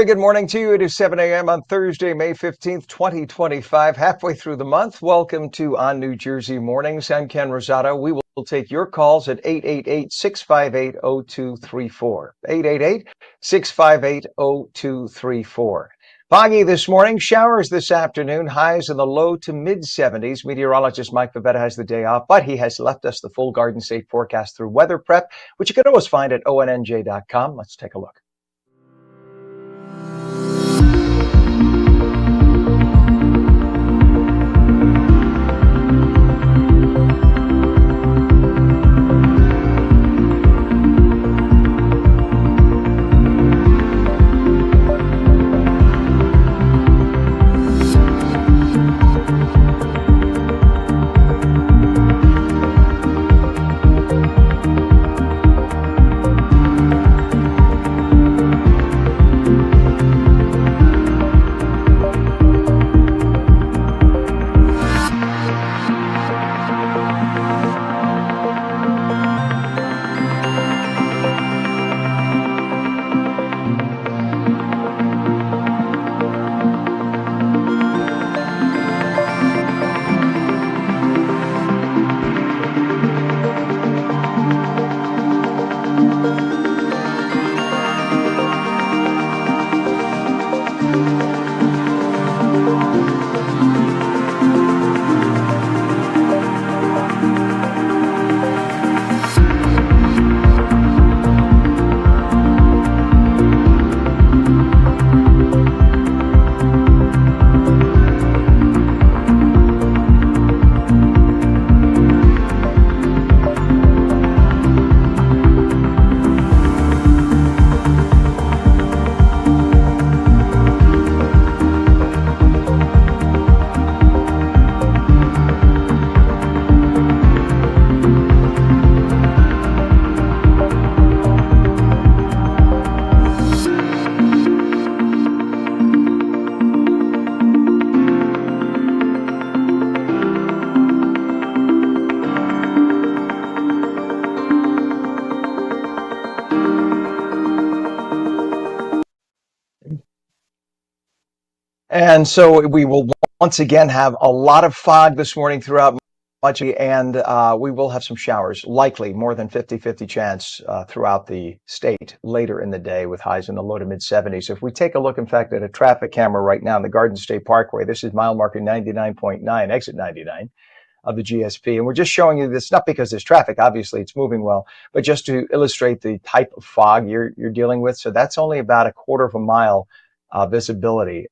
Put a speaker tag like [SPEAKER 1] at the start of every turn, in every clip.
[SPEAKER 1] very good morning to you. It is 7 a.m. on Thursday, May 15th, 2025, halfway through the month. Welcome to ONNJ Mornings. I'm Ken Rosato. We will take your calls at 888-658-0234. 888-658-0234. Foggy this morning, showers this afternoon, highs in the low to mid-70s. Meteorologist Mike Favetta has the day off, but he has left us the full Garden State forecast through Weather Prep, which you can always find at ONNJ.com. Let's take a look. And so we will once again have a lot of fog this morning throughout much, and we will have some showers, likely more than 50-50 chance throughout the state later in the day with highs in the low to mid 70s. If we take a look, in fact, at a traffic camera right now in the Garden State Parkway, this is mile marker 99.9, exit 99 of the GSP. And we're just showing you this, not because there's traffic, obviously it's moving well, but just to illustrate the type of fog you're dealing with. So that's only about a quarter of a mile visibility,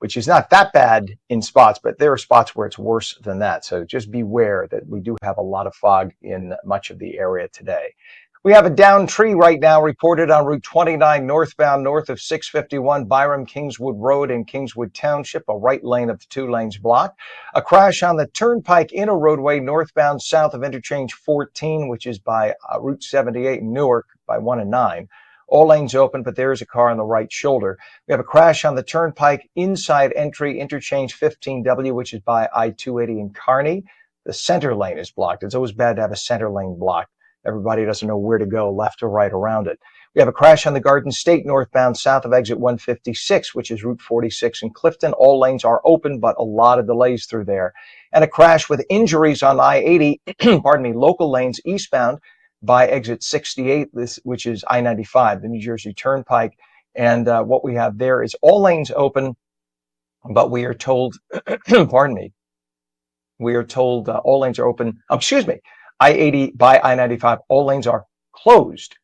[SPEAKER 1] which is not that bad in spots, but there are spots where it's worse than that. So just beware that we do have a lot of fog in much of the area today. We have a downed tree right now reported on Route 29 northbound north of 651 Byram Kingswood Road in Kingswood Township, a right lane of the 2 lanes blocked. A crash on the Turnpike Inner Roadway northbound south of Interchange 14, which is by Route 78 in Newark by 1 and 9. All lanes open, but there is a car on the right shoulder. We have a crash on the Turnpike inside entry, Interchange 15W, which is by I-280 in Kearney. The center lane is blocked. It's always bad to have a center lane blocked. Everybody doesn't know where to go, left or right around it. We have a crash on the Garden State northbound south of exit 156, which is Route 46 in Clifton. All lanes are open, but a lot of delays through there. And a crash with injuries on I-80, pardon me, local lanes eastbound by exit 68, which is I-95, the New Jersey Turnpike. And what we have there is all lanes open, but we are told, pardon me, we are told all lanes are open, I-80 by I-95, all lanes are closed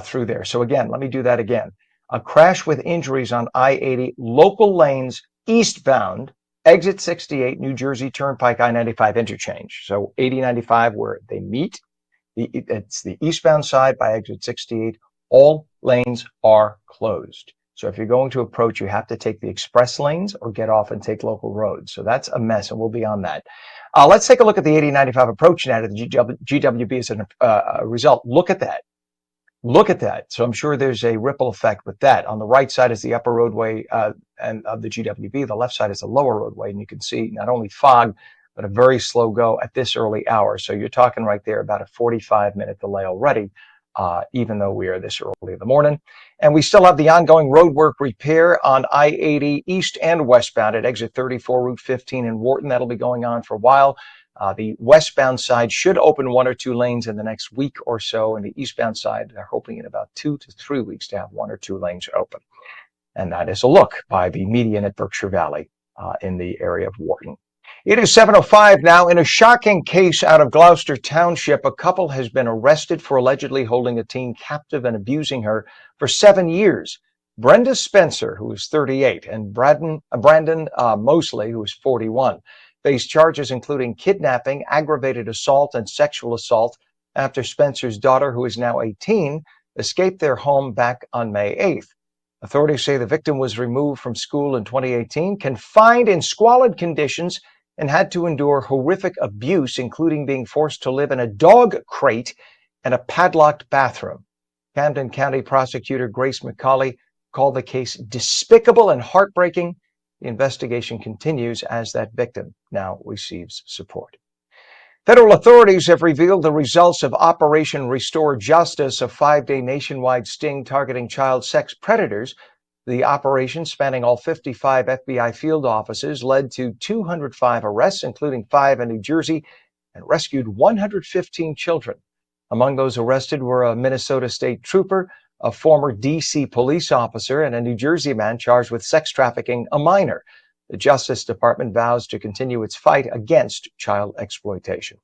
[SPEAKER 1] through there. So again, let me do that again. A crash with injuries on I-80, local lanes eastbound, exit 68, New Jersey Turnpike, I-95 interchange. So 80-95 where they meet. It's the eastbound side by exit 68. All lanes are closed. So if you're going to approach, you have to take the express lanes or get off and take local roads. So that's a mess, and we'll be on that. Let's take a look at the 80-95 approach now to the GWB as a result. Look at that. Look at that. So I'm sure there's a ripple effect with that. On the right side is the upper roadway and of the GWB. The left side is the lower roadway, and you can see not only fog, but a very slow go at this early hour. So you're talking right there about a 45-minute delay already even though we are this early in the morning. And we still have the ongoing roadwork repair on I-80 east and westbound at exit 34, Route 15 in Wharton. That'll be going on for a while. The westbound side should open 1 or 2 lanes in the next week or so, and the eastbound side, they're hoping in about 2 to 3 weeks to have 1 or 2 lanes open. And that is a look by the median at Berkshire Valley in the area of Wharton. It is 7:05 now. In a shocking case out of Gloucester Township, a couple has been arrested for allegedly holding a teen captive and abusing her for 7 years. Brenda Spencer, who is 38, and Brandon Mosley, who is 41, face charges including kidnapping, aggravated assault, and sexual assault after Spencer's daughter, who is now 18, escaped their home back on May 8th. Authorities say the victim was removed from school in 2018, confined in squalid conditions, and had to endure horrific abuse, including being forced to live in a dog crate and a padlocked bathroom. Camden County Prosecutor Grace McCauley called the case despicable and heartbreaking. The investigation continues as that victim now receives support. Federal authorities have revealed the results of Operation Restore Justice, a 5-day nationwide sting targeting child sex predators. The operation, spanning all 55 FBI field offices, led to 205 arrests, including 5 in New Jersey, and rescued 115 children. Among those arrested were a Minnesota state trooper, a former D.C. police officer, and a New Jersey man charged with sex trafficking a minor. The Justice Department vows to continue its fight against child exploitation.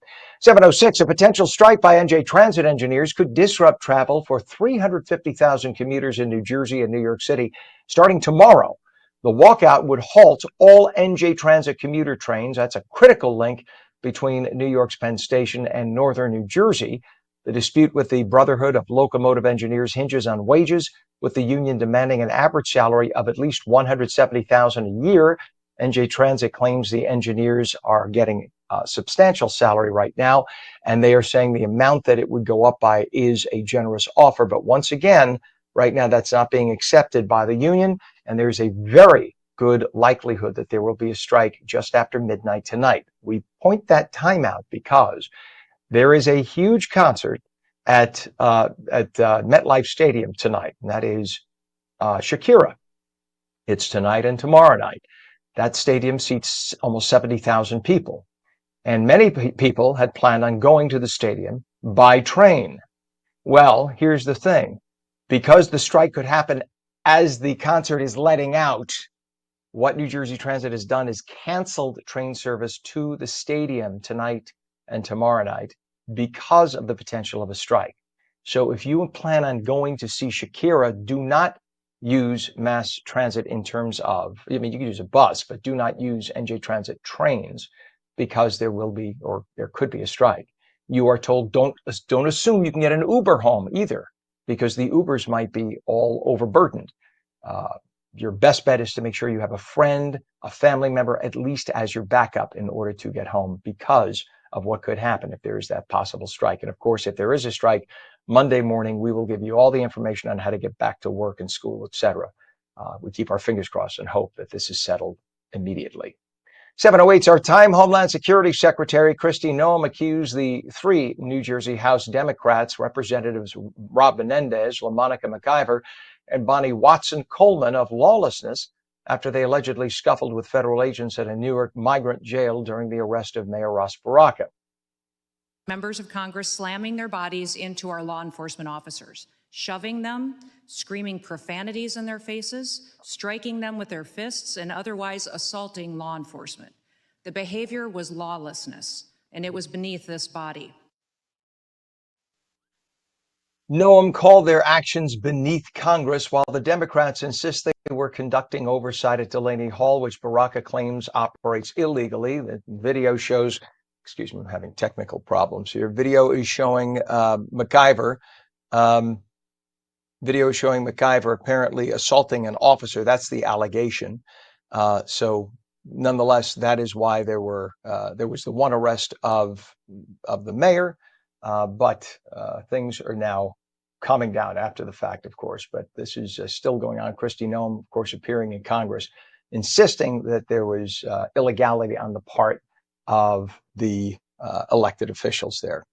[SPEAKER 1] 7:06, a potential strike by ONNJ transit engineers could disrupt travel for 350,000 commuters in New Jersey and New York City starting tomorrow. The walkout would halt all ONNJ transit commuter trains. That's a critical link between New York's Penn Station and northern New Jersey. The dispute with the Brotherhood of Locomotive Engineers hinges on wages, with the union demanding an average salary of at least $170,000 a year. ONNJ Transit claims the engineers are getting a substantial salary right now, and they are saying the amount that it would go up by is a generous offer. But once again, right now that's not being accepted by the union, and there's a very good likelihood that there will be a strike just after midnight tonight. We point that time out because there is a huge concert at MetLife Stadium tonight, and that is Shakira. It's tonight and tomorrow night. That stadium seats almost 70,000 people, and many people had planned on going to the stadium by train. Well, here's the thing. Because the strike could happen as the concert is letting out, what New Jersey Transit has done is canceled train service to the stadium tonight and tomorrow night because of the potential of a strike. So if you plan on going to see Shakira, do not use mass transit in terms of, you can use a bus, but do not use ONNJ Transit trains because there will be, or there could be, a strike. You are told don't assume you can get an Uber home either, because the Ubers might be all overburdened. Your best bet is to make sure you have a friend, a family member, at least as your backup in order to get home, because of what could happen if there is that possible strike. And of course, if there is a strike, Monday morning, we will give you all the information on how to get back to work and school, etc. We keep our fingers crossed and hope that this is settled immediately. 7:08 our time. Homeland Security Secretary Kristi Noem accused the 3 New Jersey House Democrats, Representatives Rob Menendez, LaMonica McIver, and Bonnie Watson Coleman, of lawlessness after they allegedly scuffled with federal agents at a Newark migrant jail during the arrest of Mayor Ross Baraka.
[SPEAKER 2] Members of Congress slamming their bodies into our law enforcement officers, shoving them, screaming profanities in their faces, striking them with their fists, and otherwise assaulting law enforcement. The behavior was lawlessness, and it was beneath this body.
[SPEAKER 1] Noem called their actions beneath Congress, while the Democrats insist they were conducting oversight at Delaney Hall, which Baraka claims operates illegally. The video shows, excuse me, I'm having technical problems here. Video is showing McIver. Video is showing McIver apparently assaulting an officer. That's the allegation. So nonetheless, that is why there was the one arrest of the mayor. But things are now calming down after the fact, of course. But this is still going on. Kristi Noem, of course, appearing in Congress, insisting that there was illegality on the part of the elected officials there.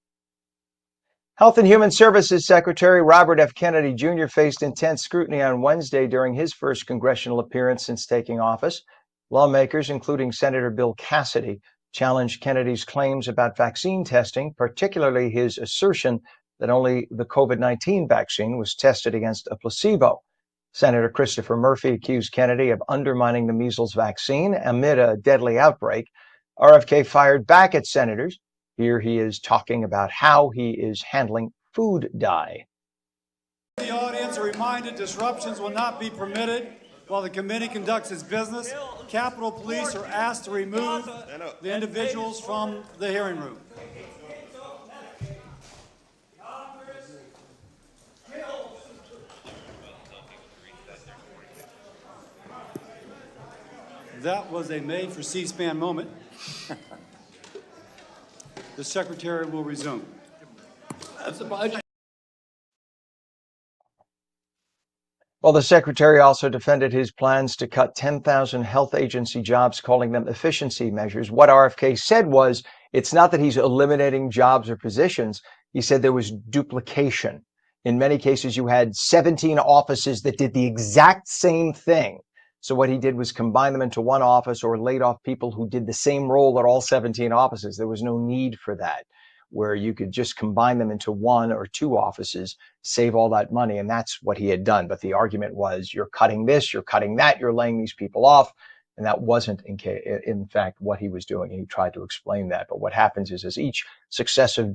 [SPEAKER 1] Health and Human Services Secretary Robert F. Kennedy Jr. faced intense scrutiny on Wednesday during his first congressional appearance since taking office. Lawmakers, including Senator Bill Cassidy, challenged Kennedy's claims about vaccine testing, particularly his assertion that only the COVID-19 vaccine was tested against a placebo. Senator Christopher Murphy accused Kennedy of undermining the measles vaccine amid a deadly outbreak. RFK fired back at senators. Here he is talking about how he is handling food dye.
[SPEAKER 3] The audience are reminded disruptions will not be permitted while the committee conducts its business. Capitol Police are asked to remove the individuals from the hearing room. That was a made for C-SPAN moment. The secretary will resume.
[SPEAKER 1] Well, the secretary also defended his plans to cut 10,000 health agency jobs, calling them efficiency measures. What RFK said was, it's not that he's eliminating jobs or positions. He said there was duplication. In many cases, you had 17 offices that did the exact same thing. So what he did was combine them into one office or laid off people who did the same role at all 17 offices. There was no need for that, where you could just combine them into one or two offices, save all that money. And that's what he had done. But the argument was, you're cutting this, you're cutting that, you're laying these people off. And that wasn't, in fact, what he was doing. And he tried to explain that. But what happens is, as each successive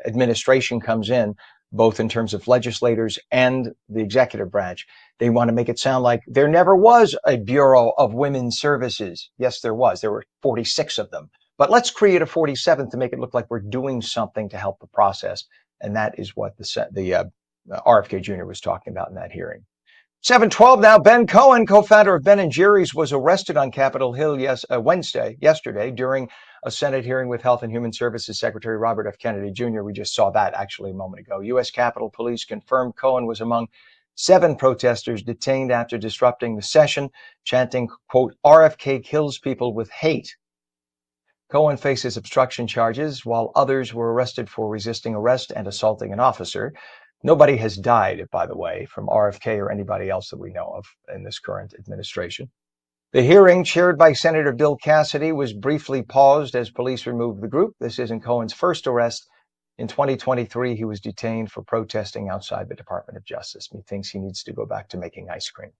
[SPEAKER 1] administration comes in, both in terms of legislators and the executive branch, they want to make it sound like there never was a Bureau of Women's Services. Yes, there was. There were 46 of them. But let's create a 47th to make it look like we're doing something to help the process. And that is what the RFK Jr. was talking about in that hearing. 7:12 now. Ben Cohen, co-founder of Ben & Jerry's, was arrested on Capitol Hill yesterday during a Senate hearing with Health and Human Services Secretary Robert F. Kennedy Jr. We just saw that actually a moment ago. U.S. Capitol Police confirmed Cohen was among 7 protesters detained after disrupting the session, chanting, quote, "RFK kills people with hate." Cohen faces obstruction charges, while others were arrested for resisting arrest and assaulting an officer. Nobody has died, by the way, from RFK or anybody else that we know of in this current administration. The hearing, chaired by Senator Bill Cassidy, was briefly paused as police removed the group. This isn't Cohen's first arrest. In 2023, he was detained for protesting outside the Department of Justice. He thinks he needs to go back to making ice cream.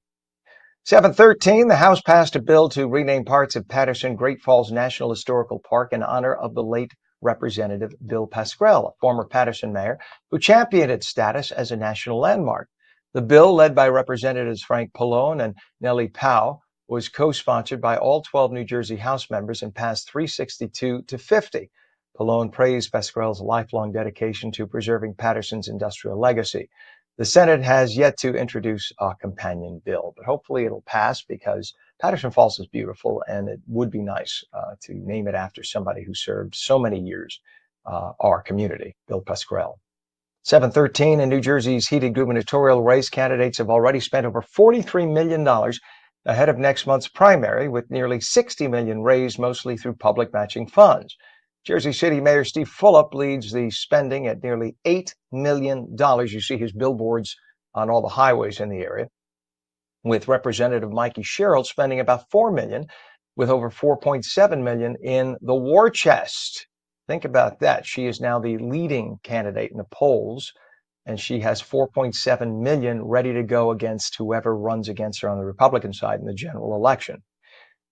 [SPEAKER 1] 7:13, the House passed a bill to rename parts of Patterson Great Falls National Historical Park in honor of the late Representative Bill Pascrell, a former Patterson mayor who championed its status as a national landmark. The bill, led by Representatives Frank Pallone and Nellie Powell, was co-sponsored by all 12 New Jersey House members and passed 362 to 50. Pallone praised Pascrell's lifelong dedication to preserving Patterson's industrial legacy. The Senate has yet to introduce a companion bill, but hopefully it'll pass because Patterson Falls is beautiful, and it would be nice to name it after somebody who served so many years our community, Bill Pascrell. 7:13, in New Jersey's heated gubernatorial race, candidates have already spent over $43 million ahead of next month's primary, with nearly $60 million raised mostly through public matching funds. Jersey City Mayor Steve Fulop leads the spending at nearly $8 million. You see his billboards on all the highways in the area, with Representative Mikey Sherrill spending about $4 million, with over $4.7 million in the war chest. Think about that. She is now the leading candidate in the polls, and she has $4.7 million ready to go against whoever runs against her on the Republican side in the general election.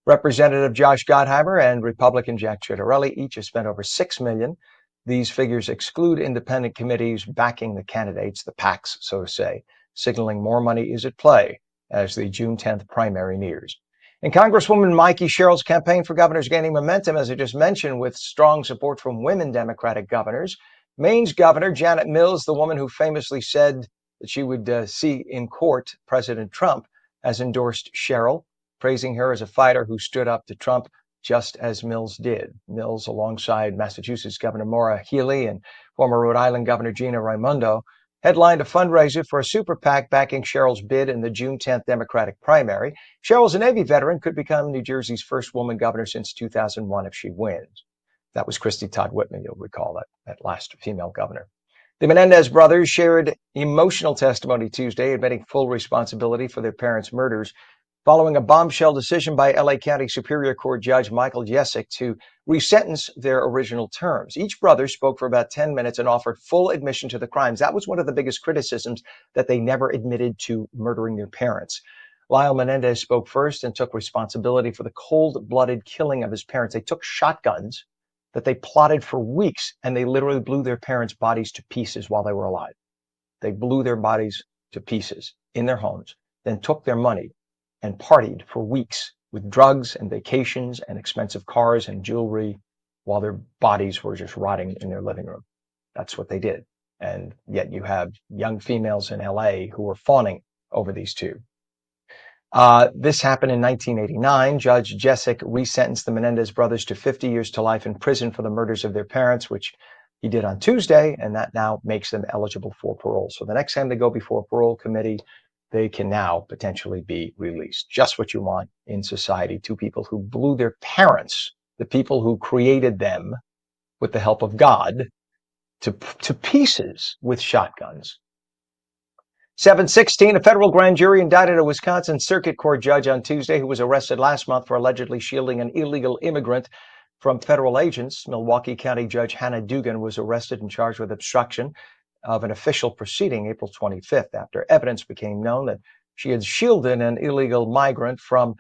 [SPEAKER 1] Representative Josh Gottheimer and Republican Jack Ciattarelli each have spent over $6 million. These figures exclude independent committees backing the candidates, the PACs, so to say, signaling more money is at play as the June 10th primary nears. And Congresswoman Mikey Sherrill's campaign for governor is gaining momentum, as I just mentioned, with strong support from women Democratic governors. Maine's governor, Janet Mills, the woman who famously said that she would see in court President Trump, has endorsed Sherrill, praising her as a fighter who stood up to Trump just as Mills did. Mills, alongside Massachusetts Governor Maura Healey and former Rhode Island Governor Gina Raimondo, headlined a fundraiser for a super PAC backing Sherrill's bid in the June 10th Democratic primary. Sherrill's a Navy veteran, could become New Jersey's first woman governor since 2001 if she wins. That was Christy Todd Whitman, you'll recall, that last female governor. The Menendez brothers shared emotional testimony Tuesday, admitting full responsibility for their parents' murders, following a bombshell decision by LA County Superior Court Judge Michael Jessic to resentence their original terms. Each brother spoke for about 10 minutes and offered full admission to the crimes. That was one of the biggest criticisms, that they never admitted to murdering their parents. Lyle Menendez spoke first and took responsibility for the cold-blooded killing of his parents. They took shotguns that they plotted for weeks, and they literally blew their parents' bodies to pieces while they were alive. They blew their bodies to pieces in their homes, then took their money and partied for weeks with drugs and vacations and expensive cars and jewelry while their bodies were just rotting in their living room. That's what they did. And yet you have young females in LA who are fawning over these two. This happened in 1989. Judge Jessic resentenced the Menendez brothers to 50 years to life in prison for the murders of their parents, which he did on Tuesday, and that now makes them eligible for parole. So the next time they go before a parole committee, they can now potentially be released. Just what you want in society. Two people who blew their parents, the people who created them with the help of God, to pieces with shotguns. 7:16, a federal grand jury indicted a Wisconsin Circuit Court judge on Tuesday who was arrested last month for allegedly shielding an illegal immigrant from federal agents. Milwaukee County Judge Hannah Dugan was arrested and charged with obstruction of an official proceeding April 25th after evidence became known that she had shielded an illegal migrant from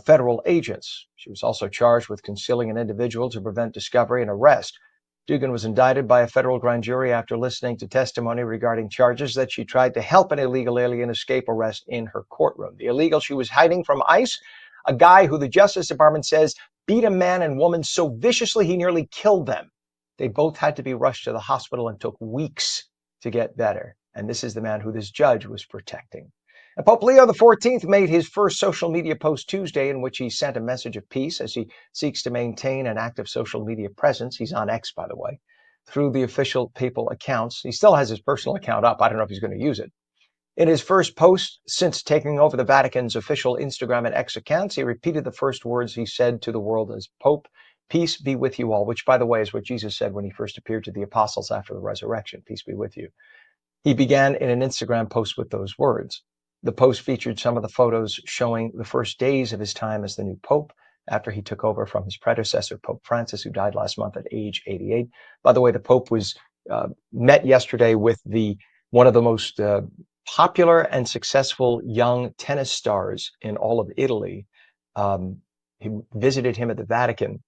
[SPEAKER 1] federal agents. She was also charged with concealing an individual to prevent discovery and arrest. Dugan was indicted by a federal grand jury after listening to testimony regarding charges that she tried to help an illegal alien escape arrest in her courtroom. The illegal she was hiding from ICE, a guy who the Justice Department says beat a man and woman so viciously he nearly killed them. They both had to be rushed to the hospital and took weeks to get better. And this is the man who this judge was protecting. And Pope Leo XIV made his first social media post Tuesday in which he sent a message of peace as he seeks to maintain an active social media presence. He's on X, by the way, through the official papal accounts. He still has his personal account up. I don't know if he's going to use it. In his first post since taking over the Vatican's official Instagram and X accounts, he repeated the first words he said to the world as Pope, "Peace be with you all," which, by the way, is what Jesus said when he first appeared to the apostles after the resurrection. Peace be with you. He began in an Instagram post with those words. The post featured some of the photos showing the first days of his time as the new Pope after he took over from his predecessor, Pope Francis, who died last month at age 88. By the way, the Pope was met yesterday with one of the most popular and successful young tennis stars in all of Italy. He visited him at the Vatican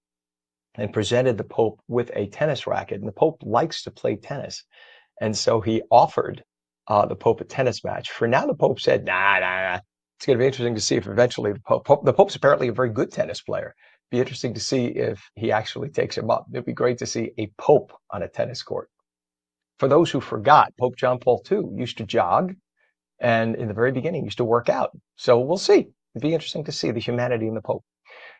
[SPEAKER 1] and presented the Pope with a tennis racket. And the Pope likes to play tennis. And so he offered the Pope a tennis match. For now, the Pope said, nah. It's going to be interesting to see if eventually the Pope's apparently a very good tennis player. Be interesting to see if he actually takes him up. It'd be great to see a Pope on a tennis court. For those who forgot, Pope John Paul II used to jog, and in the very beginning used to work out. So we'll see. It'd be interesting to see the humanity in the Pope.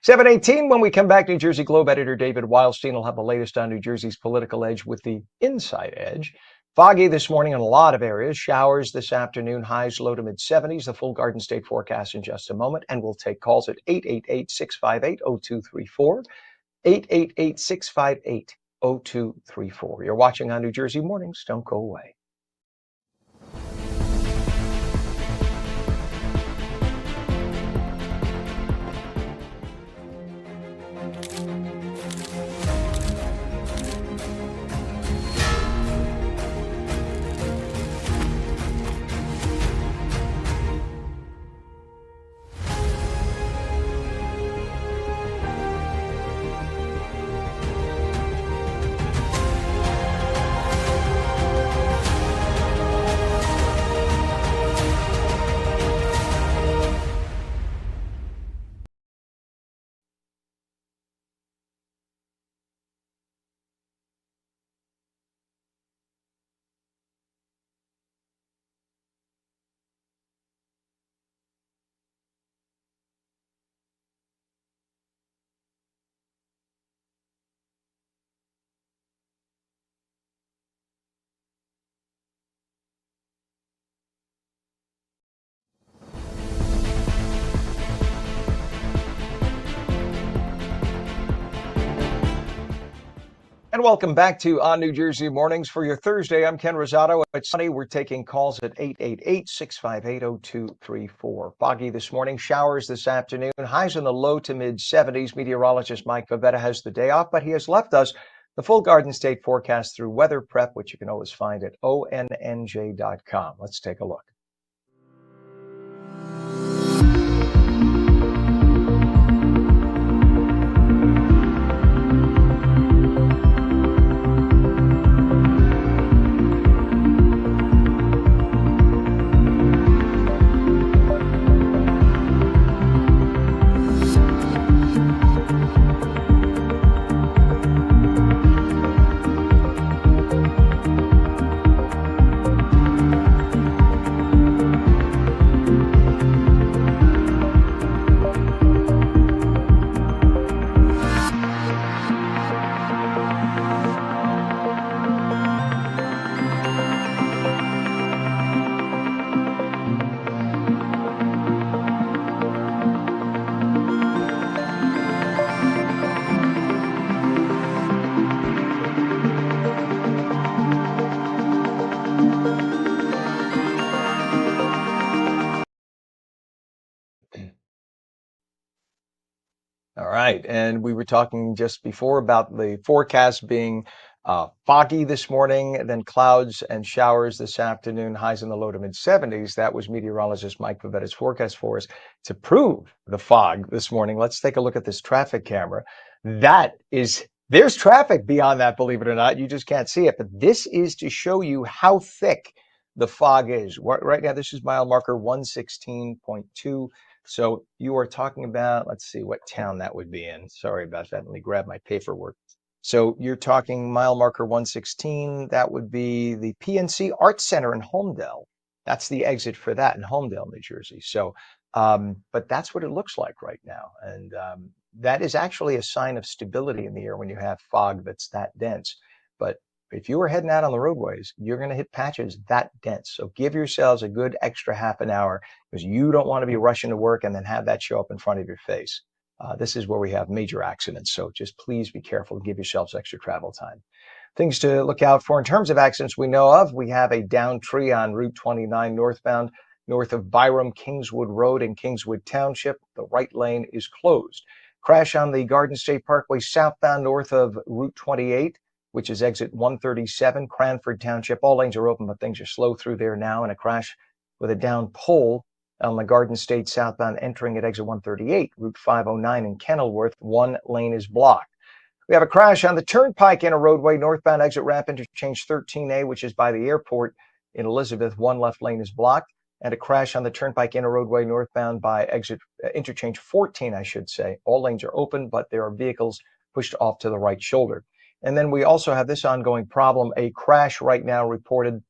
[SPEAKER 1] 7:18, when we come back, New Jersey Globe editor David Wildstein will have the latest on New Jersey's political edge with the Inside Edge. Foggy this morning in a lot of areas. Showers this afternoon, highs low to mid-70s. The full Garden State forecast in just a moment. And we'll take calls at 888-658-0234. 888-658-0234. You're watching on New Jersey Mornings. Don't go away. And welcome back to On New Jersey Mornings for your Thursday. I'm Ken Rosato. It's sunny. We're taking calls at 888-658-0234. Foggy this morning, showers this afternoon, highs in the low to mid 70s. Meteorologist Mike Favetta has the day off, but he has left us the full Garden State forecast through Weather Prep, which you can always find at ONNJ.com. Let's take a look. All right. And we were talking just before about the forecast being foggy this morning, then clouds and showers this afternoon, highs in the low to mid 70s. That was meteorologist Mike Pavetta's forecast for us. To prove the fog this morning, let's take a look at this traffic camera. There's traffic beyond that, believe it or not. You just can't see it. But this is to show you how thick the fog is. Right now, this is mile marker 116.2. So you are talking about, let's see what town that would be in. Sorry about that. Let me grab my paperwork. So you're talking mile marker 116. That would be the PNC Arts Center in Homedale. That's the exit for that in Homedale, New Jersey. So, but that's what it looks like right now. And that is actually a sign of stability in the air when you have fog that's that dense. But if you are heading out on the roadways, you're going to hit patches that dense. So give yourselves a good extra half an hour because you don't want to be rushing to work and then have that show up in front of your face. This is where we have major accidents. So just please be careful and give yourselves extra travel time. Things to look out for in terms of accidents we know of. We have a downed tree on Route 29 northbound, north of Byram Kingswood Road in Kingswood Township. The right lane is closed. Crash on the Garden State Parkway southbound north of Route 28. Which is exit 137, Cranford Township. All lanes are open, but things are slow through there now. And a crash with a downed pole on the Garden State southbound entering at exit 138, Route 509 in Kenilworth. One lane is blocked. We have a crash on the Turnpike in a roadway, northbound exit ramp interchange 13A, which is by the airport in Elizabeth. One left lane is blocked. And a crash on the Turnpike in a roadway northbound by exit interchange 14, I should say. All lanes are open, but there are vehicles pushed off to the right shoulder. And then we also have this ongoing problem, a crash right now reported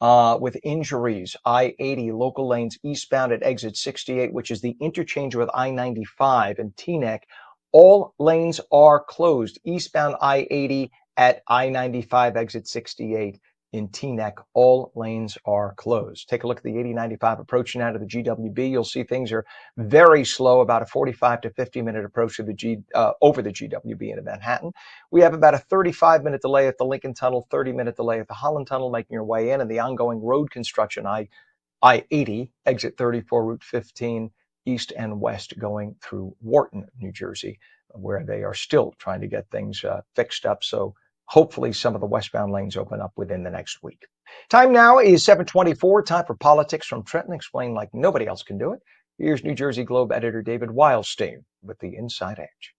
[SPEAKER 1] with injuries. I-80 local lanes eastbound at exit 68, which is the interchange with I-95 and Teaneck. All lanes are closed. Eastbound I-80 at I-95 exit 68 in Teaneck. All lanes are closed. Take a look at the 8095 approaching out of the GWB. You'll see things are very slow, about a 45 to 50-minute approach to the over the GWB into Manhattan. We have about a 35-minute delay at the Lincoln Tunnel, 30-minute delay at the Holland Tunnel, making your way in, and the ongoing road construction, I-80, exit 34, Route 15, east and west going through Wharton, New Jersey, where they are still trying to get things fixed up. So hopefully some of the westbound lanes open up within the next week. Time now is 7:24. Time for politics from Trenton, explained like nobody else can do it. Here's New Jersey Globe editor David Weilstein with the Inside Edge.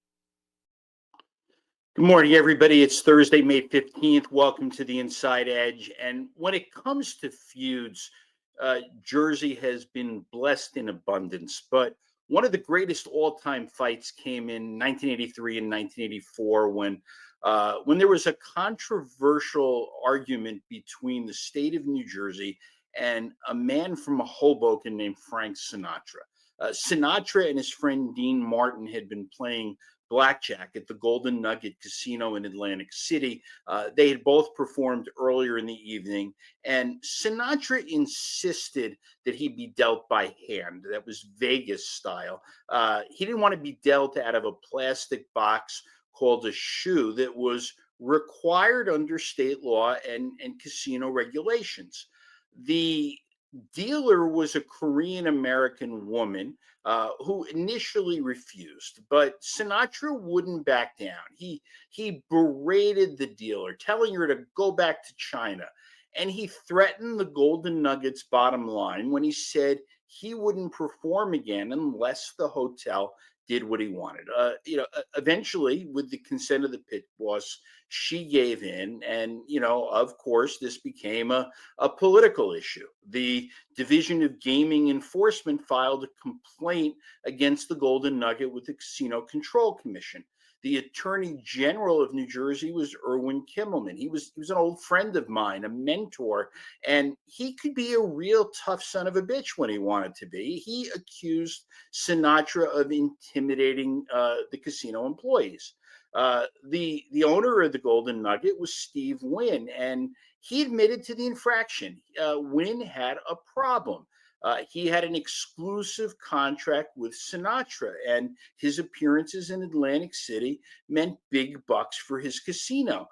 [SPEAKER 4] Good morning, everybody. It's Thursday, May 15th. Welcome to the Inside Edge. And when it comes to feuds, Jersey has been blessed in abundance. But one of the greatest all-time fights came in 1983 and 1984 when there was a controversial argument between the state of New Jersey and a man from Hoboken named Frank Sinatra. Sinatra and his friend Dean Martin had been playing blackjack at the Golden Nugget Casino in Atlantic City. They had both performed earlier in the evening, and Sinatra insisted that he be dealt by hand. That was Vegas style. He didn't want to be dealt out of a plastic box called a shoe that was required under state law and casino regulations. The dealer was a Korean American woman who initially refused, but Sinatra wouldn't back down. He berated the dealer, telling her to go back to China, and he threatened the Golden Nuggets bottom line when he said he wouldn't perform again unless the hotel did what he wanted. Eventually, with the consent of the pit boss, she gave in, and of course, this became a political issue. The Division of Gaming Enforcement filed a complaint against the Golden Nugget with the Casino Control Commission. The Attorney General of New Jersey was Erwin Kimmelman. He was an old friend of mine, a mentor, and he could be a real tough son of a bitch when he wanted to be. He accused Sinatra of intimidating the casino employees. The owner of the Golden Nugget was Steve Wynn, and he admitted to the infraction. Wynn had a problem. He had an exclusive contract with Sinatra, and his appearances in Atlantic City meant big bucks for his casino.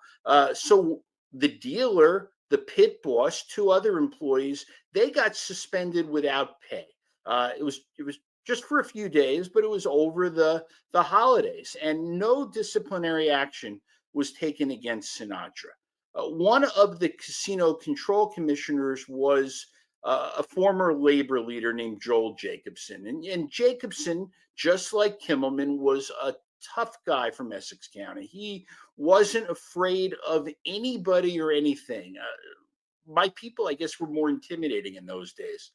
[SPEAKER 4] So the dealer, the pit boss, two other employees, they got suspended without pay. It was just for a few days, but it was over the holidays, and no disciplinary action was taken against Sinatra. One of the casino control commissioners was a former labor leader named Joel Jacobson. And Jacobson, just like Kimmelman, was a tough guy from Essex County. He wasn't afraid of anybody or anything. My people, I guess, were more intimidating in those days.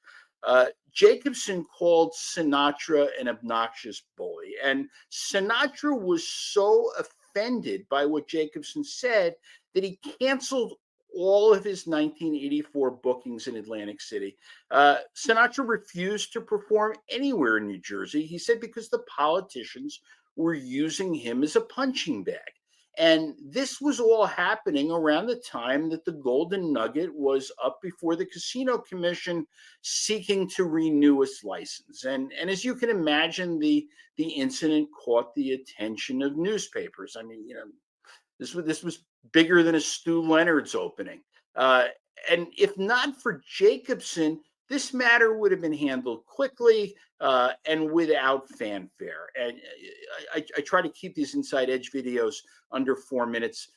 [SPEAKER 4] Jacobson called Sinatra an obnoxious bully, and Sinatra was so offended by what Jacobson said that he canceled all of his 1984 bookings in Atlantic City. Sinatra refused to perform anywhere in New Jersey, he said, because the politicians were using him as a punching bag. And this was all happening around the time that the Golden Nugget was up before the Casino Commission seeking to renew its license. And as you can imagine, the incident caught the attention of newspapers. I mean, this was bigger than a Stu Leonard's opening. And if not for Jacobson, this matter would have been handled quickly and without fanfare. And I try to keep these Inside Edge videos under 4 minutes.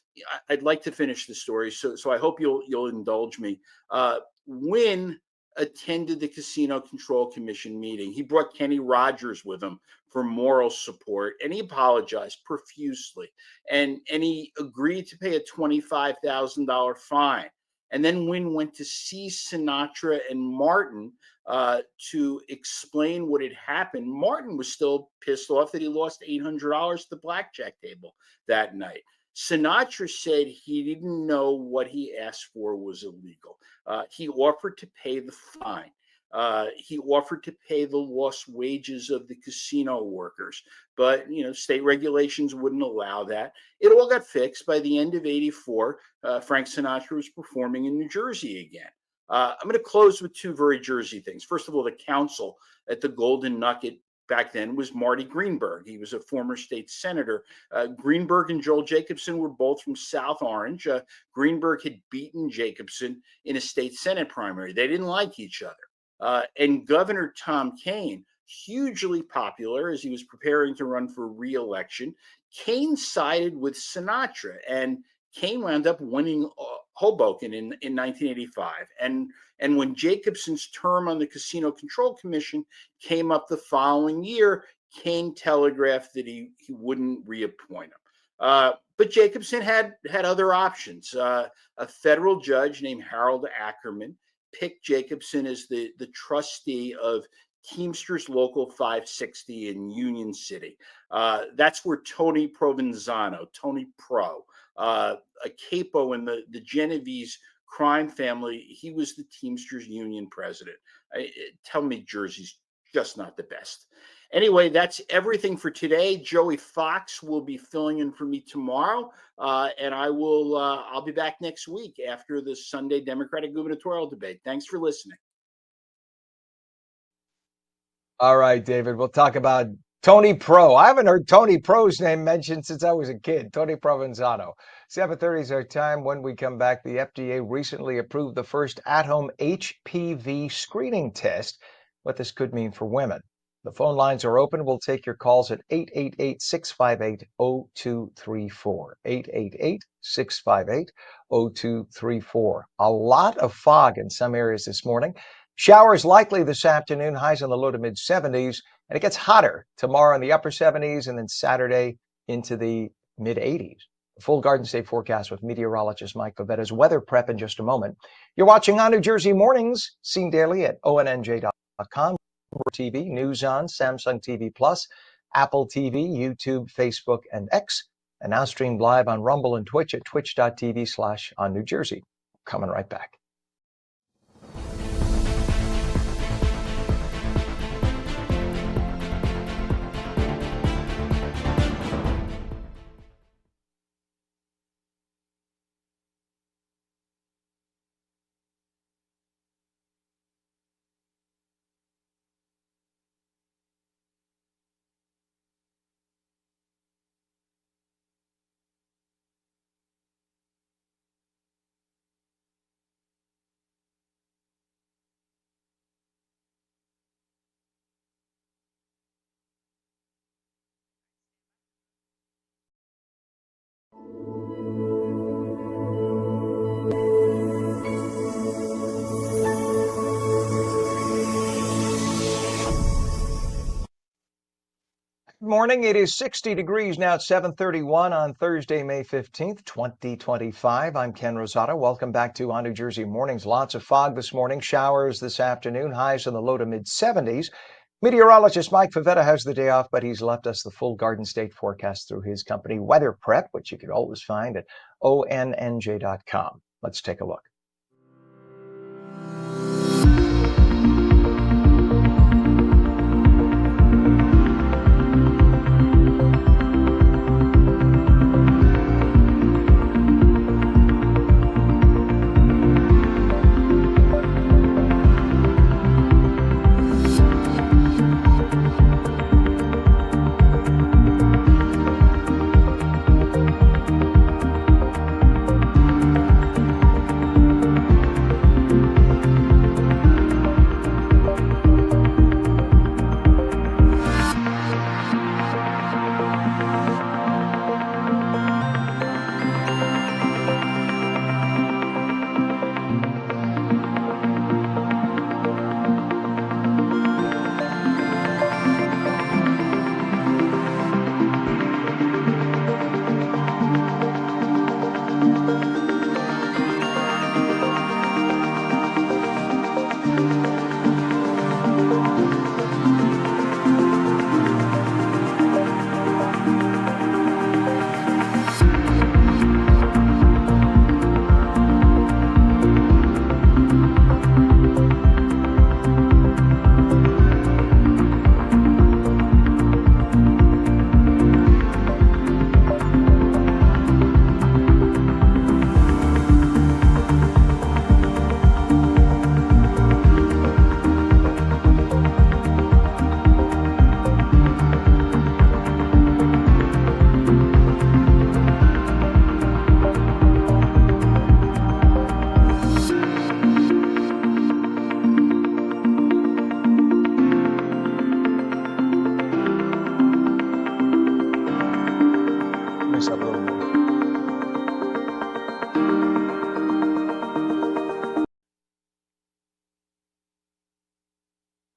[SPEAKER 4] I'd like to finish the story, so I hope you'll indulge me. Wynn attended the Casino Control Commission meeting. He brought Kenny Rogers with him for moral support, and he apologized profusely. And he agreed to pay a $25,000 fine. And then Wynn went to see Sinatra and Martin to explain what had happened. Martin was still pissed off that he lost $800 at the blackjack table that night. Sinatra said he didn't know what he asked for was illegal. He offered to pay the fine. He offered to pay the lost wages of the casino workers, but state regulations wouldn't allow that. It all got fixed. By the end of '84. Frank Sinatra was performing in New Jersey again. I'm going to close with two very Jersey things. First of all, the counsel at the Golden Nugget back then was Marty Greenberg. He was a former state senator. Greenberg and Joel Jacobson were both from South Orange. Greenberg had beaten Jacobson in a state Senate primary. They didn't like each other. And Governor Tom Kean, hugely popular as he was preparing to run for re-election, Kean sided with Sinatra, and Kean wound up winning Hoboken in 1985. And when Jacobson's term on the Casino Control Commission came up the following year, Kean telegraphed that he wouldn't reappoint him. But Jacobson had other options. A federal judge named Harold Ackerman picked Jacobson as the trustee of Teamsters Local 560 in Union City. That's where Tony Provenzano, Tony Pro, a capo in the Genovese crime family, he was the Teamsters Union president. Tell me Jersey's just not the best. Anyway, that's everything for today. Joey Fox will be filling in for me tomorrow, and I'll be back next week after the Sunday Democratic gubernatorial debate. Thanks for listening.
[SPEAKER 1] All right, David. We'll talk about Tony Pro. I haven't heard Tony Pro's name mentioned since I was a kid. Tony Provenzano. 7:30 is our time. When we come back, the FDA recently approved the first at-home HPV screening test. What this could mean for women. The phone lines are open. We'll take your calls at 888-658-0234. 888-658-0234. A lot of fog in some areas this morning. Showers likely this afternoon, highs in the low to mid 70s. And it gets hotter tomorrow in the upper 70s and then Saturday into the mid 80s. Full Garden State forecast with meteorologist Mike Favetta's weather prep in just a moment. You're watching ONNJ Jersey Mornings, seen daily at ONNJ.com, TV, News On, Samsung TV Plus, Apple TV, YouTube, Facebook, and X. And now streamed live on Rumble and Twitch at twitch.tv/ONNJ Jersey. Coming right back. Good morning. It is 60 degrees now at 7:31 on Thursday, May 15th, 2025. I'm Ken Rosato. Welcome back to ONNJ Jersey Mornings. Lots of fog this morning, showers this afternoon, highs in the low to mid 70s. Meteorologist Mike Favetta has the day off, but he's left us the full Garden State forecast through his company Weather Prep, which you can always find at ONNJ.com. Let's take a look.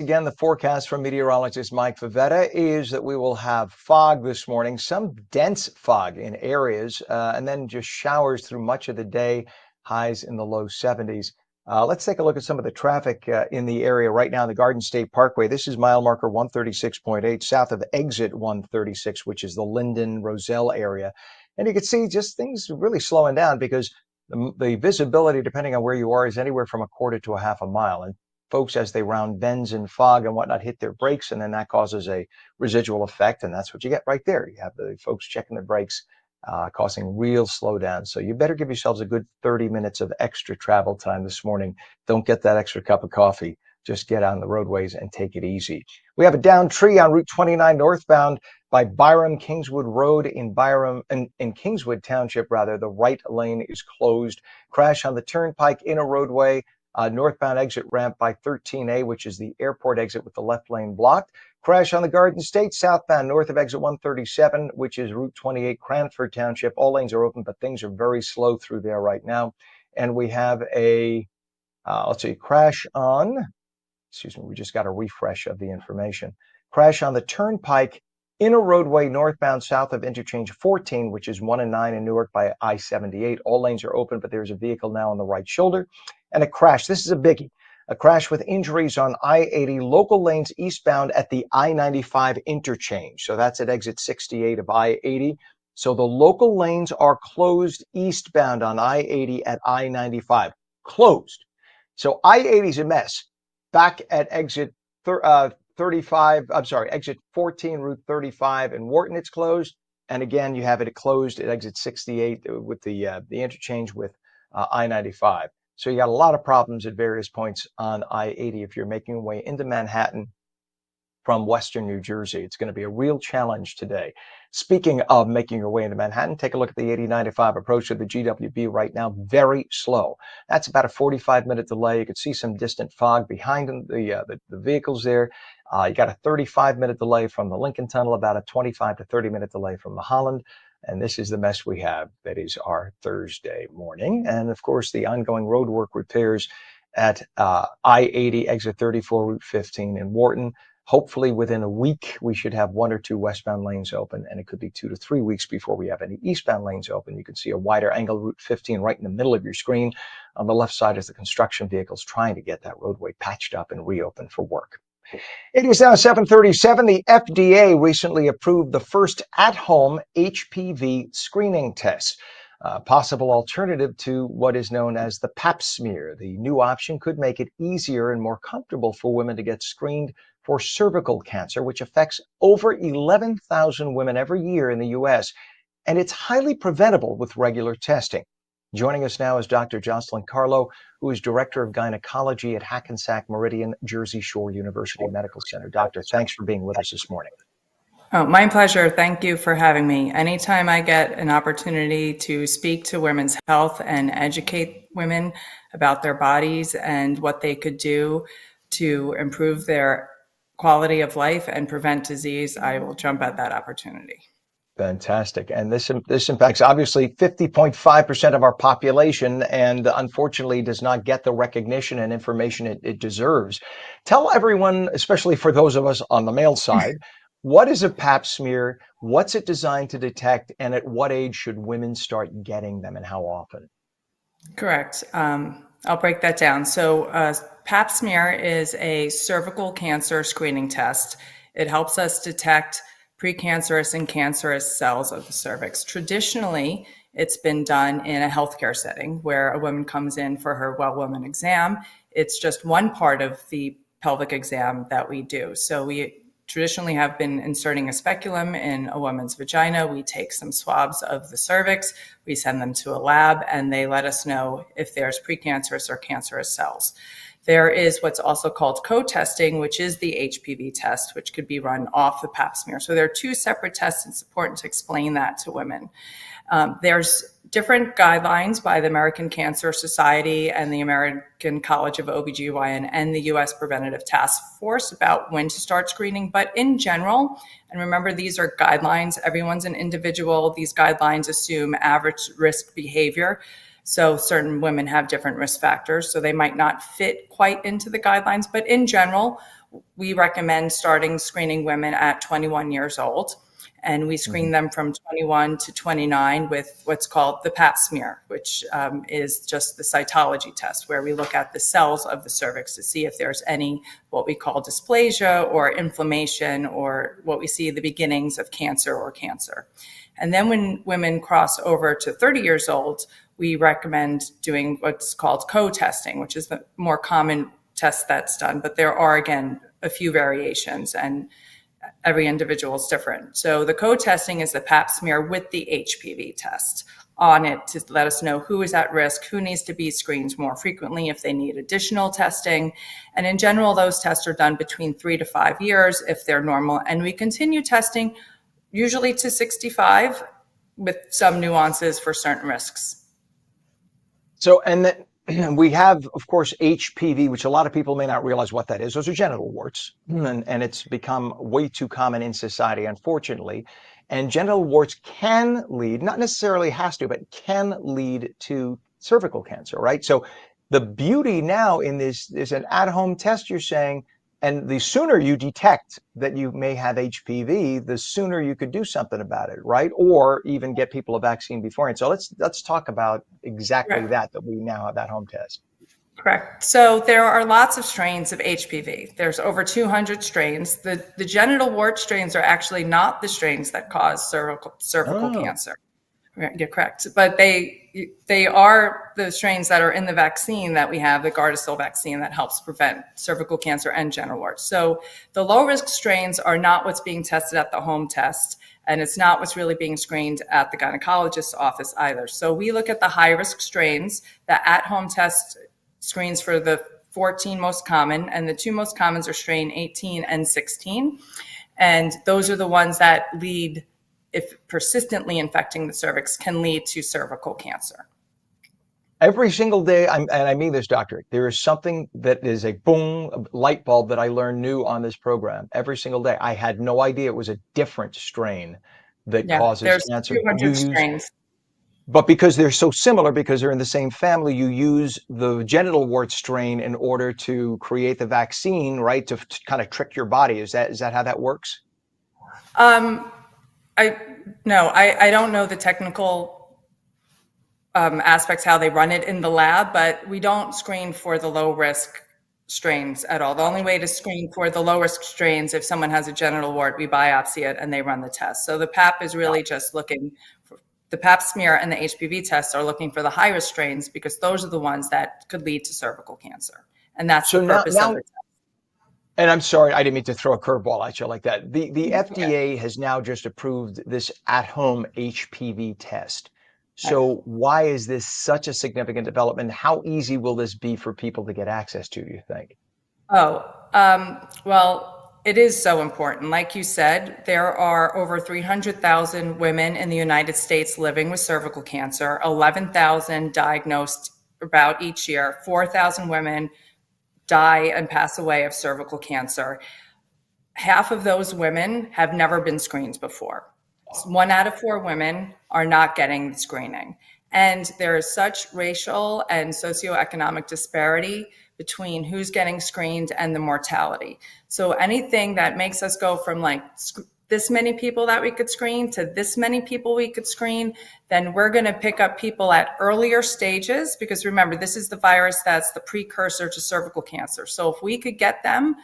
[SPEAKER 1] Again, the forecast from meteorologist Mike Favetta is that we will have fog this morning, some dense fog in areas, and then just showers through much of the day, highs in the low 70s. Let's take a look at some of the traffic in the area right now. The Garden State Parkway. This is mile marker 136.8 south of exit 136, which is the Linden Roselle area. And you can see just things really slowing down because the visibility, depending on where you are, is anywhere from a quarter to a half a mile. And folks, as they round bends in fog and whatnot, hit their brakes, and then that causes a residual effect. And that's what you get right there. You have the folks checking their brakes, causing real slowdown. So you better give yourselves a good 30 minutes of extra travel time this morning. Don't get that extra cup of coffee just get on the roadways and take it easy. We have a downed tree on Route 29 northbound by Byram Kingswood Road in Kingswood Township, rather. The right lane is closed. Crash on the turnpike in a roadway, northbound exit ramp by 13A, which is the airport exit, with the left lane blocked. Crash on the Garden State southbound north of exit 137, which is Route 28, Cranford Township. All lanes are open, but things are very slow through there right now. And we have a, crash on, we just got a refresh of the information. Crash on the turnpike in a roadway northbound south of interchange 14, which is 1 and 9 in Newark by I-78. All lanes are open, but there's a vehicle now on the right shoulder. And a crash, this is a biggie, a crash with injuries on I-80, local lanes eastbound at the I-95 interchange. So that's at exit 68 of I-80. So the local lanes are closed eastbound on I-80 at I-95, closed. So I-80 is a mess. Back at exit 14, Route 35 in Wharton, it's closed. And again, you have it closed at exit 68 with the interchange with I-95. So you got a lot of problems at various points on I-80 if you're making your way into Manhattan from Western New Jersey. It's going to be a real challenge today. Speaking of making your way into Manhattan, take a look at the 8095 approach to the GWB right now. Very slow. That's about a 45-minute delay. You can see some distant fog behind the vehicles there. You got a 35-minute delay from the Lincoln Tunnel, about a 25 to 30-minute delay from the Holland. And this is the mess we have. That is our Thursday morning. And of course, the ongoing roadwork repairs at I-80, exit 34, Route 15 in Wharton. Hopefully within a week, we should have 1 or 2 westbound lanes open, and it could be 2 to 3 weeks before we have any eastbound lanes open. You can see a wider angle Route 15 right in the middle of your screen. On the left side is the construction vehicles trying to get that roadway patched up and reopened for work. It is now 7:37. The FDA recently approved the first at-home HPV screening test, a possible alternative to what is known as the Pap smear. The new option could make it easier and more comfortable for women to get screened for cervical cancer, which affects over 11,000 women every year in the U.S., and it's highly preventable with regular testing. Joining us now is Dr. Jocelyn Carlo, who is Director of Gynecology at Hackensack Meridian Jersey Shore University Medical Center. Doctor, thanks for being with us this morning.
[SPEAKER 5] Oh, my pleasure. Thank you for having me. Anytime I get an opportunity to speak to women's health and educate women about their bodies and what they could do to improve their quality of life and prevent disease, I will jump at that opportunity.
[SPEAKER 1] Fantastic. And this impacts obviously 50.5% of our population, and unfortunately does not get the recognition and information it deserves. Tell everyone, especially for those of us on the male side, what is a Pap smear? What's it designed to detect? And at what age should women start getting them, and how often?
[SPEAKER 5] Correct. I'll break that down. So Pap smear is a cervical cancer screening test. It helps us detect precancerous and cancerous cells of the cervix. Traditionally, it's been done in a healthcare setting where a woman comes in for her well-woman exam. It's just one part of the pelvic exam that we do. So we traditionally have been inserting a speculum in a woman's vagina. We take some swabs of the cervix, we send them to a lab, and they let us know if there's precancerous or cancerous cells. There is what's also called co-testing, which is the HPV test, which could be run off the Pap smear. So there are 2 separate tests. It's important to explain that to women. There's different guidelines by the American Cancer Society and the American College of OBGYN and the U.S. Preventative Task Force about when to start screening. But in general, and remember, these are guidelines, everyone's an individual. These guidelines assume average risk behavior. So certain women have different risk factors, so they might not fit quite into the guidelines. But in general, we recommend starting screening women at 21 years old. And we screen them from 21 to 29 with what's called the Pap smear, which is just the cytology test, where we look at the cells of the cervix to see if there's any what we call dysplasia or inflammation, or what we see the beginnings of cancer or cancer. And then when women cross over to 30 years old, we recommend doing what's called co-testing, which is the more common test that's done. But there are, again, a few variations. And every individual is different. So the co-testing is the pap smear with the HPV test on it to let us know who is at risk, who needs to be screened more frequently if they need additional testing. And in general, those tests are done between 3 to 5 years if they're normal. And we continue testing usually to 65 with some nuances for certain risks.
[SPEAKER 1] So, and then we have, of course, HPV, which a lot of people may not realize what that is. Those are genital warts, and it's become way too common in society, unfortunately. And genital warts can lead, not necessarily has to, but can lead to cervical cancer, right? So the beauty now in this is an at-home test, you're saying, and the sooner you detect that you may have HPV, the sooner you could do something about it, right? Or even get people a vaccine beforehand. So let's talk about exactly that we now have that home test.
[SPEAKER 5] Correct. So there are lots of strains of HPV. There's over 200 strains. The genital wart strains are actually not the strains that cause cervical cancer. You're correct. But they are the strains that are in the vaccine that we have, the Gardasil vaccine, that helps prevent cervical cancer and genital warts. So the low risk strains are not what's being tested at the home test, and it's not what's really being screened at the gynecologist's office either. So we look at the high risk strains. The at home test screens for the 14 most common, and the 2 most commons are strain 18 and 16. And those are the ones that lead, if persistently infecting the cervix, can lead to cervical cancer.
[SPEAKER 1] Every single day, and I mean this, Doctor, there is something that is a boom, a light bulb that I learn new on this program. Every single day. I had no idea it was a different strain that causes
[SPEAKER 5] there's
[SPEAKER 1] cancer.
[SPEAKER 5] 200 strains.
[SPEAKER 1] But because they're so similar, because they're in the same family, you use the genital wart strain in order to create the vaccine, right? To kind of trick your body. Is that how that works?
[SPEAKER 5] I don't know the technical aspects how they run it in the lab, but we don't screen for the low risk strains at all. The only way to screen for the low risk strains, if someone has a genital wart, we biopsy it and they run the test. So the PAP is really just looking for the pap smear, and the HPV tests are looking for the high risk strains because those are the ones that could lead to cervical cancer. And that's the purpose of the test.
[SPEAKER 1] And I'm sorry, I didn't mean to throw a curveball at you like that. The FDA has now just approved this at-home HPV test. So why is this such a significant development? How easy will this be for people to get access to, do you think?
[SPEAKER 5] Well, it is so important. Like you said, there are over 300,000 women in the United States living with cervical cancer, 11,000 diagnosed about each year, 4,000 women die and pass away of cervical cancer. Half of those women have never been screened before. 1 out of 4 women are not getting screening. And there is such racial and socioeconomic disparity between who's getting screened and the mortality. So anything that makes us go from like this many people that we could screen to this many people we could screen, then we're going to pick up people at earlier stages, because remember, this is the virus that's the precursor to cervical cancer. So if we could get them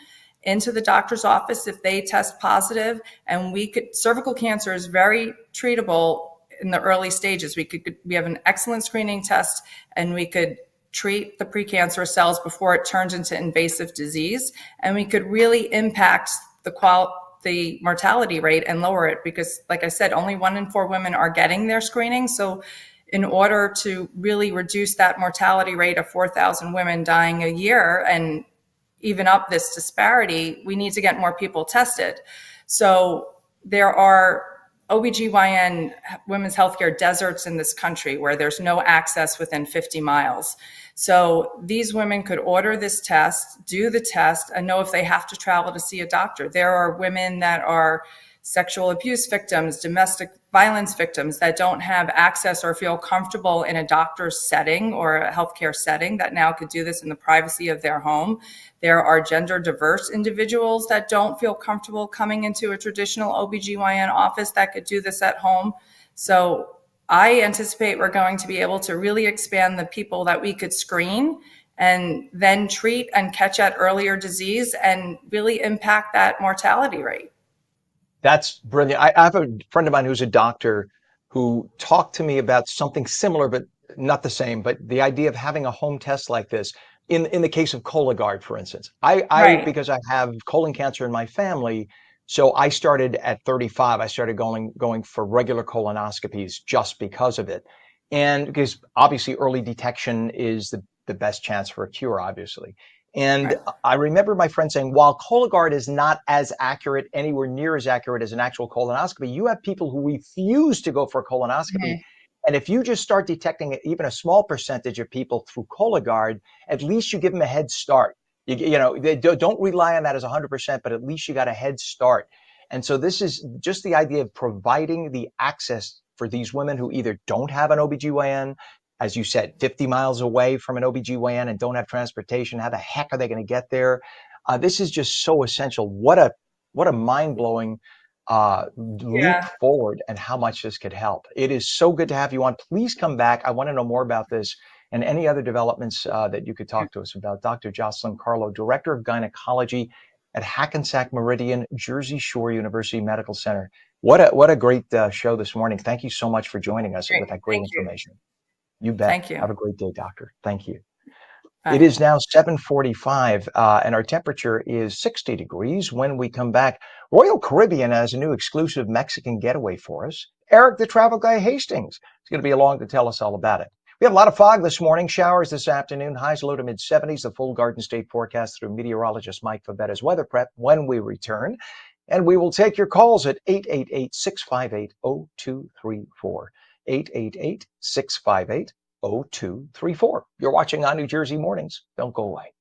[SPEAKER 5] into the doctor's office, if they test positive, and cervical cancer is very treatable in the early stages. We have an excellent screening test, and we could treat the precancerous cells before it turns into invasive disease, and we could really impact the mortality rate and lower it, because like I said, only 1 in 4 women are getting their screening. So in order to really reduce that mortality rate of 4,000 women dying a year and even up this disparity, we need to get more people tested. So there are OBGYN women's healthcare deserts in this country where there's no access within 50 miles. So these women could order this test, do the test, and know if they have to travel to see a doctor. There are women that are sexual abuse victims, domestic violence victims that don't have access or feel comfortable in a doctor's setting or a healthcare setting that now could do this in the privacy of their home. There are gender diverse individuals that don't feel comfortable coming into a traditional OBGYN office that could do this at home. So I anticipate we're going to be able to really expand the people that we could screen and then treat and catch at earlier disease and really impact that mortality rate.
[SPEAKER 1] That's brilliant. I have a friend of mine who's a doctor who talked to me about something similar, but not the same. But the idea of having a home test like this, in the case of Cologuard, for instance, I because I have colon cancer in my family, So I started at 35. I started going for regular colonoscopies just because of it. And because obviously early detection is the best chance for a cure, obviously. And
[SPEAKER 5] Right.
[SPEAKER 1] I remember my friend saying, while Cologuard is not as accurate, anywhere near as accurate as an actual colonoscopy, you have people who refuse to go for a colonoscopy.
[SPEAKER 5] Mhm.
[SPEAKER 1] And if you just start detecting even a small percentage of people through Cologuard, at least you give them a head start. They don't rely on that as 100%, but at least you got a head start. And so this is just the idea of providing the access for these women who either don't have an OBGYN, as you said, 50 miles away from an OBGYN and don't have transportation. How the heck are they going to get there? This is just so essential. What a mind-blowing leap
[SPEAKER 5] Yeah.
[SPEAKER 1] forward and how much this could help. It is so good to have you on. Please come back. I want to know more about this and any other developments that you could talk to us about. Dr. Jocelyn Carlo, Director of Gynecology at Hackensack Meridian, Jersey Shore University Medical Center. What a great show this morning. Thank you so much for joining us
[SPEAKER 5] Great.
[SPEAKER 1] with that great
[SPEAKER 5] Thank you.
[SPEAKER 1] information. You bet.
[SPEAKER 5] Thank you.
[SPEAKER 1] Have a great day, doctor. Thank you. It
[SPEAKER 5] Bye.
[SPEAKER 1] is now 7:45, and our temperature is 60 degrees. When we come back, Royal Caribbean has a new exclusive Mexican getaway for us. Eric, the travel guy Hastings, is going to be along to tell us all about it. We have a lot of fog this morning, showers this afternoon, highs low to mid-70s, the full Garden State forecast through meteorologist Mike Favetta's weather prep when we return. And we will take your calls at 888-658-0234. 888-658-0234. You're watching On New Jersey Mornings. Don't go away.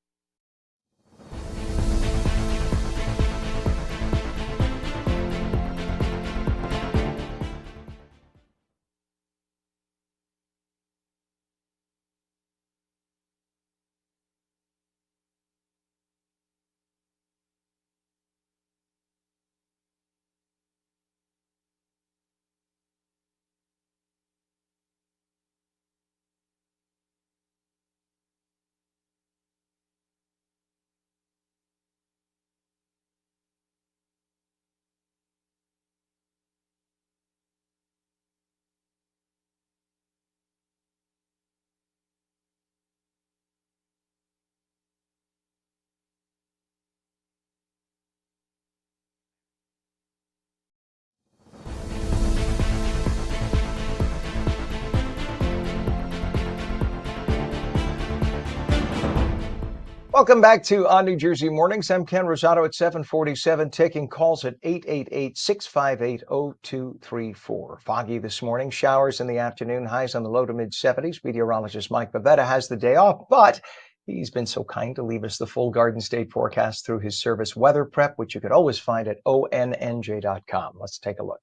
[SPEAKER 1] Welcome back to On New Jersey Mornings. I'm Ken Rosato at 7:47, taking calls at 888-658-0234. Foggy this morning, showers in the afternoon, highs on the low to mid-70s. Meteorologist Mike Favetta has the day off, but he's been so kind to leave us the full Garden State forecast through his service weather prep, which you could always find at ONNJ.com. Let's take a look.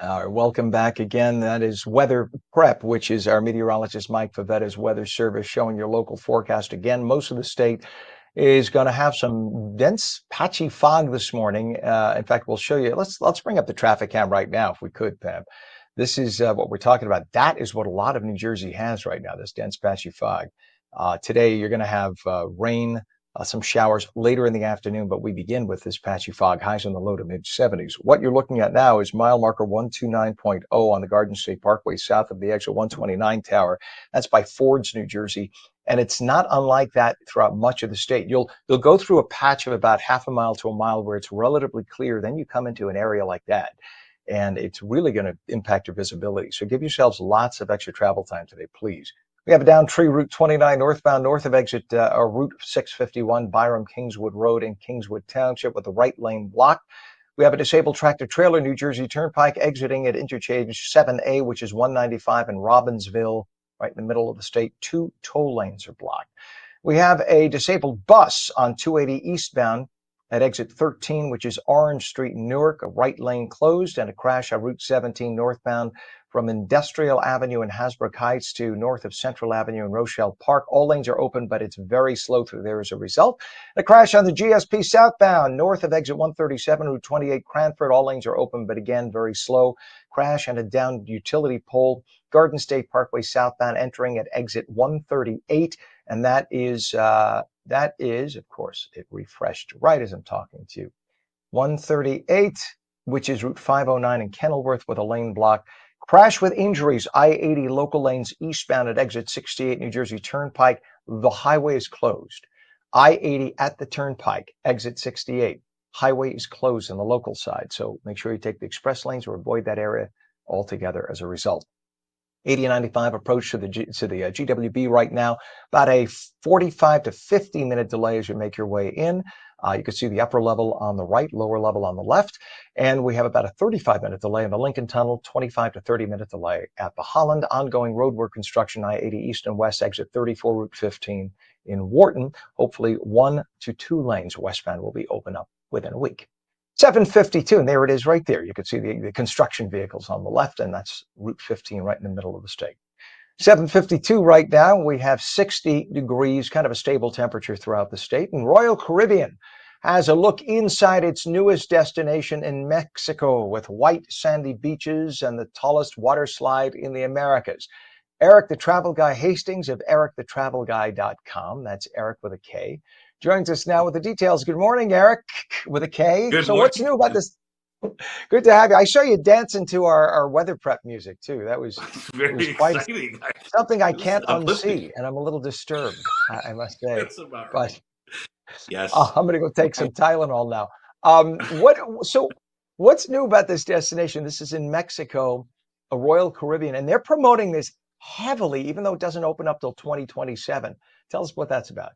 [SPEAKER 1] Welcome back again. That is Weather Prep, which is our meteorologist Mike Favetta's weather service showing your local forecast. Again, most of the state is going to have some dense, patchy fog this morning. In fact, we'll show you. Let's bring up the traffic cam right now, if we could, Pam. This is what we're talking about. That is what a lot of New Jersey has right now, this dense, patchy fog. Today, you're going to have rain, some showers later in the afternoon, but we begin with this patchy fog, highs in the low to mid 70s. What you're looking at now is mile marker 129.0 on the Garden State Parkway, south of the exit 129 tower. That's by Ford's, New Jersey. And it's not unlike that throughout much of the state. You'll go through a patch of about half a mile to a mile where it's relatively clear. Then you come into an area like that, and it's really going to impact your visibility. So give yourselves lots of extra travel time today, please. We have a down tree, Route 29 northbound, north of exit Route 651, Byram Kingswood Road in Kingswood Township with the right lane blocked. We have a disabled tractor trailer, New Jersey Turnpike, exiting at interchange 7A, which is 195 in Robbinsville, right in the middle of the state. 2 toll lanes are blocked. We have a disabled bus on 280 eastbound at exit 13, which is Orange Street in Newark, a right lane closed, and a crash on Route 17 northbound from Industrial Avenue in Hasbrook Heights to north of Central Avenue in Rochelle Park. All lanes are open, but it's very slow through there as a result. A crash on the GSP southbound north of exit 137, Route 28 Cranford. All lanes are open, but again, very slow. Crash and a downed utility pole, Garden State Parkway southbound entering at exit 138. And that is, of course, it refreshed right as I'm talking to you. 138, which is Route 509 in Kenilworth with a lane block. Crash with injuries, I-80 local lanes eastbound at exit 68 New Jersey Turnpike. The highway is closed. I-80 at the Turnpike, exit 68. Highway is closed on the local side, so make sure you take the express lanes or avoid that area altogether as a result. 8095 approach to the GWB right now, about a 45 to 50 minute delay as you make your way in. You can see the upper level on the right, lower level on the left. And we have about a 35-minute delay in the Lincoln Tunnel, 25 to 30-minute delay at the Holland. Ongoing roadwork construction, I-80 east and west, exit 34, Route 15 in Wharton. Hopefully 1 to 2 lanes westbound will be open up within a week. 752, and there it is right there. You can see the construction vehicles on the left, and that's Route 15 right in the middle of the state. 752 right now, we have 60 degrees, kind of a stable temperature throughout the state. And Royal Caribbean has a look inside its newest destination in Mexico with white sandy beaches and the tallest water slide in the Americas. Eric the Travel Guy Hastings of ericthetravelguy.com, that's Eric with a K, joins us now with the details. Good morning, Eric, with a K.
[SPEAKER 6] Good
[SPEAKER 1] So
[SPEAKER 6] morning.
[SPEAKER 1] what's new about this? Good to have you. I saw you dancing to our weather prep music, too. That was
[SPEAKER 6] Very
[SPEAKER 1] quite
[SPEAKER 6] exciting.
[SPEAKER 1] something I
[SPEAKER 6] It was
[SPEAKER 1] can't
[SPEAKER 6] uplifting.
[SPEAKER 1] unsee, and I'm a little disturbed, I must say.
[SPEAKER 6] That's about
[SPEAKER 1] But
[SPEAKER 6] right. Yes.
[SPEAKER 1] I'm going to go take some Tylenol now. What's new about this destination? This is in Mexico, a Royal Caribbean, and they're promoting this heavily, even though it doesn't open up till 2027. Tell us what that's about.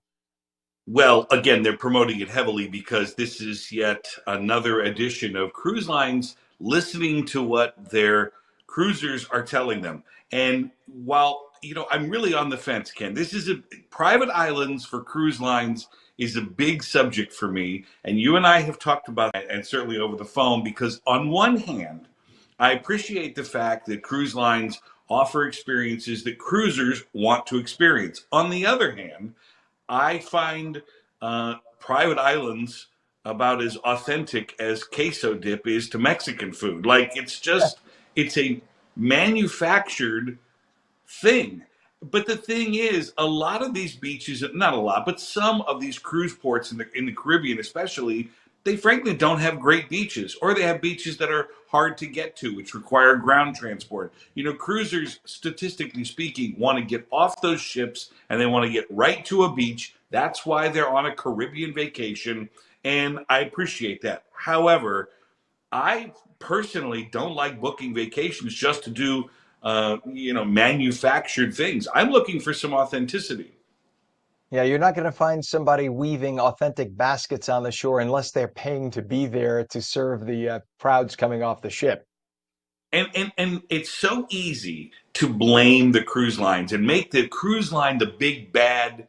[SPEAKER 6] Well, again, they're promoting it heavily because this is yet another edition of cruise lines listening to what their cruisers are telling them. And while, I'm really on the fence, Ken, this is private islands for cruise lines is a big subject for me. And you and I have talked about it, and certainly over the phone, because on one hand, I appreciate the fact that cruise lines offer experiences that cruisers want to experience. On the other hand, I find private islands about as authentic as queso dip is to Mexican food. Like it's a manufactured thing. But the thing is, a lot of these beaches, not a lot, but some of these cruise ports in the Caribbean especially, they frankly don't have great beaches, or they have beaches that are hard to get to, which require ground transport. Cruisers, statistically speaking, want to get off those ships and they want to get right to a beach. That's why they're on a Caribbean vacation, and I appreciate that. However, I personally don't like booking vacations just to do, manufactured things. I'm looking for some authenticity.
[SPEAKER 1] Yeah, you're not going to find somebody weaving authentic baskets on the shore unless they're paying to be there to serve the crowds coming off the ship.
[SPEAKER 6] And it's so easy to blame the cruise lines and make the cruise line the big bad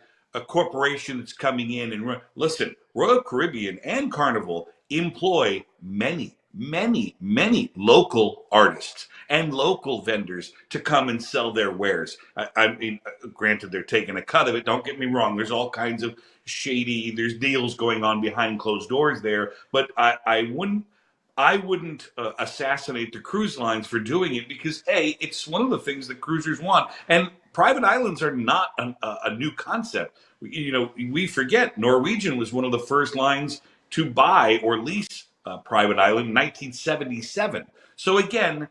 [SPEAKER 6] corporation that's coming in. And listen, Royal Caribbean and Carnival employ many many local artists and local vendors to come and sell their wares. I mean, granted, they're taking a cut of it. Don't get me wrong. There's all kinds of there's deals going on behind closed doors there, but I wouldn't assassinate the cruise lines for doing it because it's one of the things that cruisers want. And private islands are not a new concept. We forget Norwegian was one of the first lines to buy or lease a private island in 1977. So again,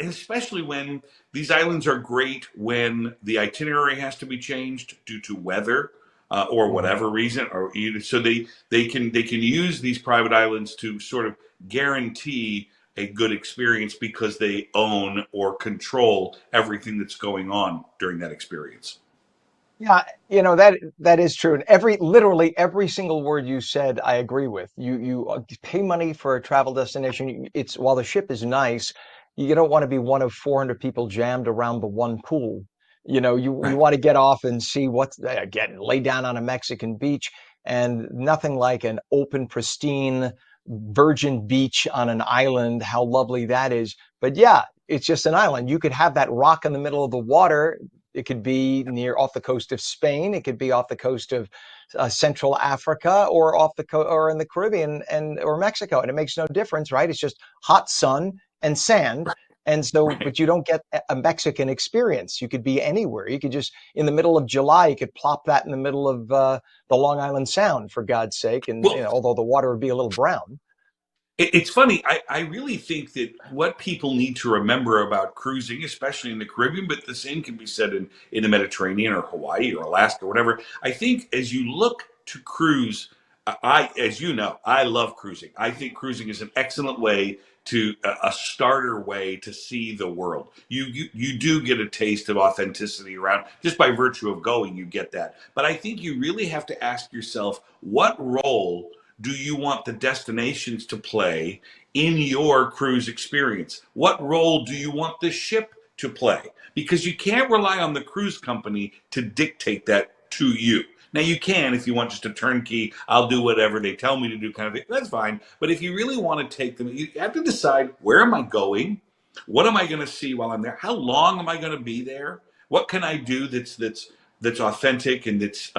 [SPEAKER 6] especially when these islands are great when the itinerary has to be changed due to weather or whatever reason, or so they can use these private islands to sort of guarantee a good experience because they own or control everything that's going on during that experience.
[SPEAKER 1] Yeah, that is true. And literally every single word you said, I agree with. You pay money for a travel destination. It's while the ship is nice, you don't want to be one of 400 people jammed around the one pool. You
[SPEAKER 6] Right.
[SPEAKER 1] want to get off and see lay down on a Mexican beach, and nothing like an open, pristine, virgin beach on an island. How lovely that is. But yeah, it's just an island. You could have that rock in the middle of the water. It could be off the coast of Spain. It could be off the coast of Central Africa, or or in the Caribbean or Mexico, and it makes no difference, right? It's just hot sun and sand, and so,
[SPEAKER 6] Right.
[SPEAKER 1] but you don't get a Mexican experience. You could be anywhere. You could just in the middle of July, you could plop that in the middle of the Long Island Sound, for God's sake, and
[SPEAKER 6] Well,
[SPEAKER 1] although the water would be a little brown.
[SPEAKER 6] it's funny. I really think that what people need to remember about cruising, especially in the Caribbean, but the same can be said in the Mediterranean or Hawaii or Alaska or whatever. I think as you look to cruise, as you know, I love cruising. I think cruising is an excellent way to a starter way to see the world. You do get a taste of authenticity around just by virtue of going. You get that, but I think you really have to ask yourself what role do you want the destinations to play in your cruise experience? What role do you want the ship to play? Because you can't rely on the cruise company to dictate that to you. Now, you can if you want just a turnkey, I'll do whatever they tell me to do kind of thing. That's fine. But if you really want to take them, you have to decide, where am I going? What am I going to see while I'm there? How long am I going to be there? What can I do that's authentic and that's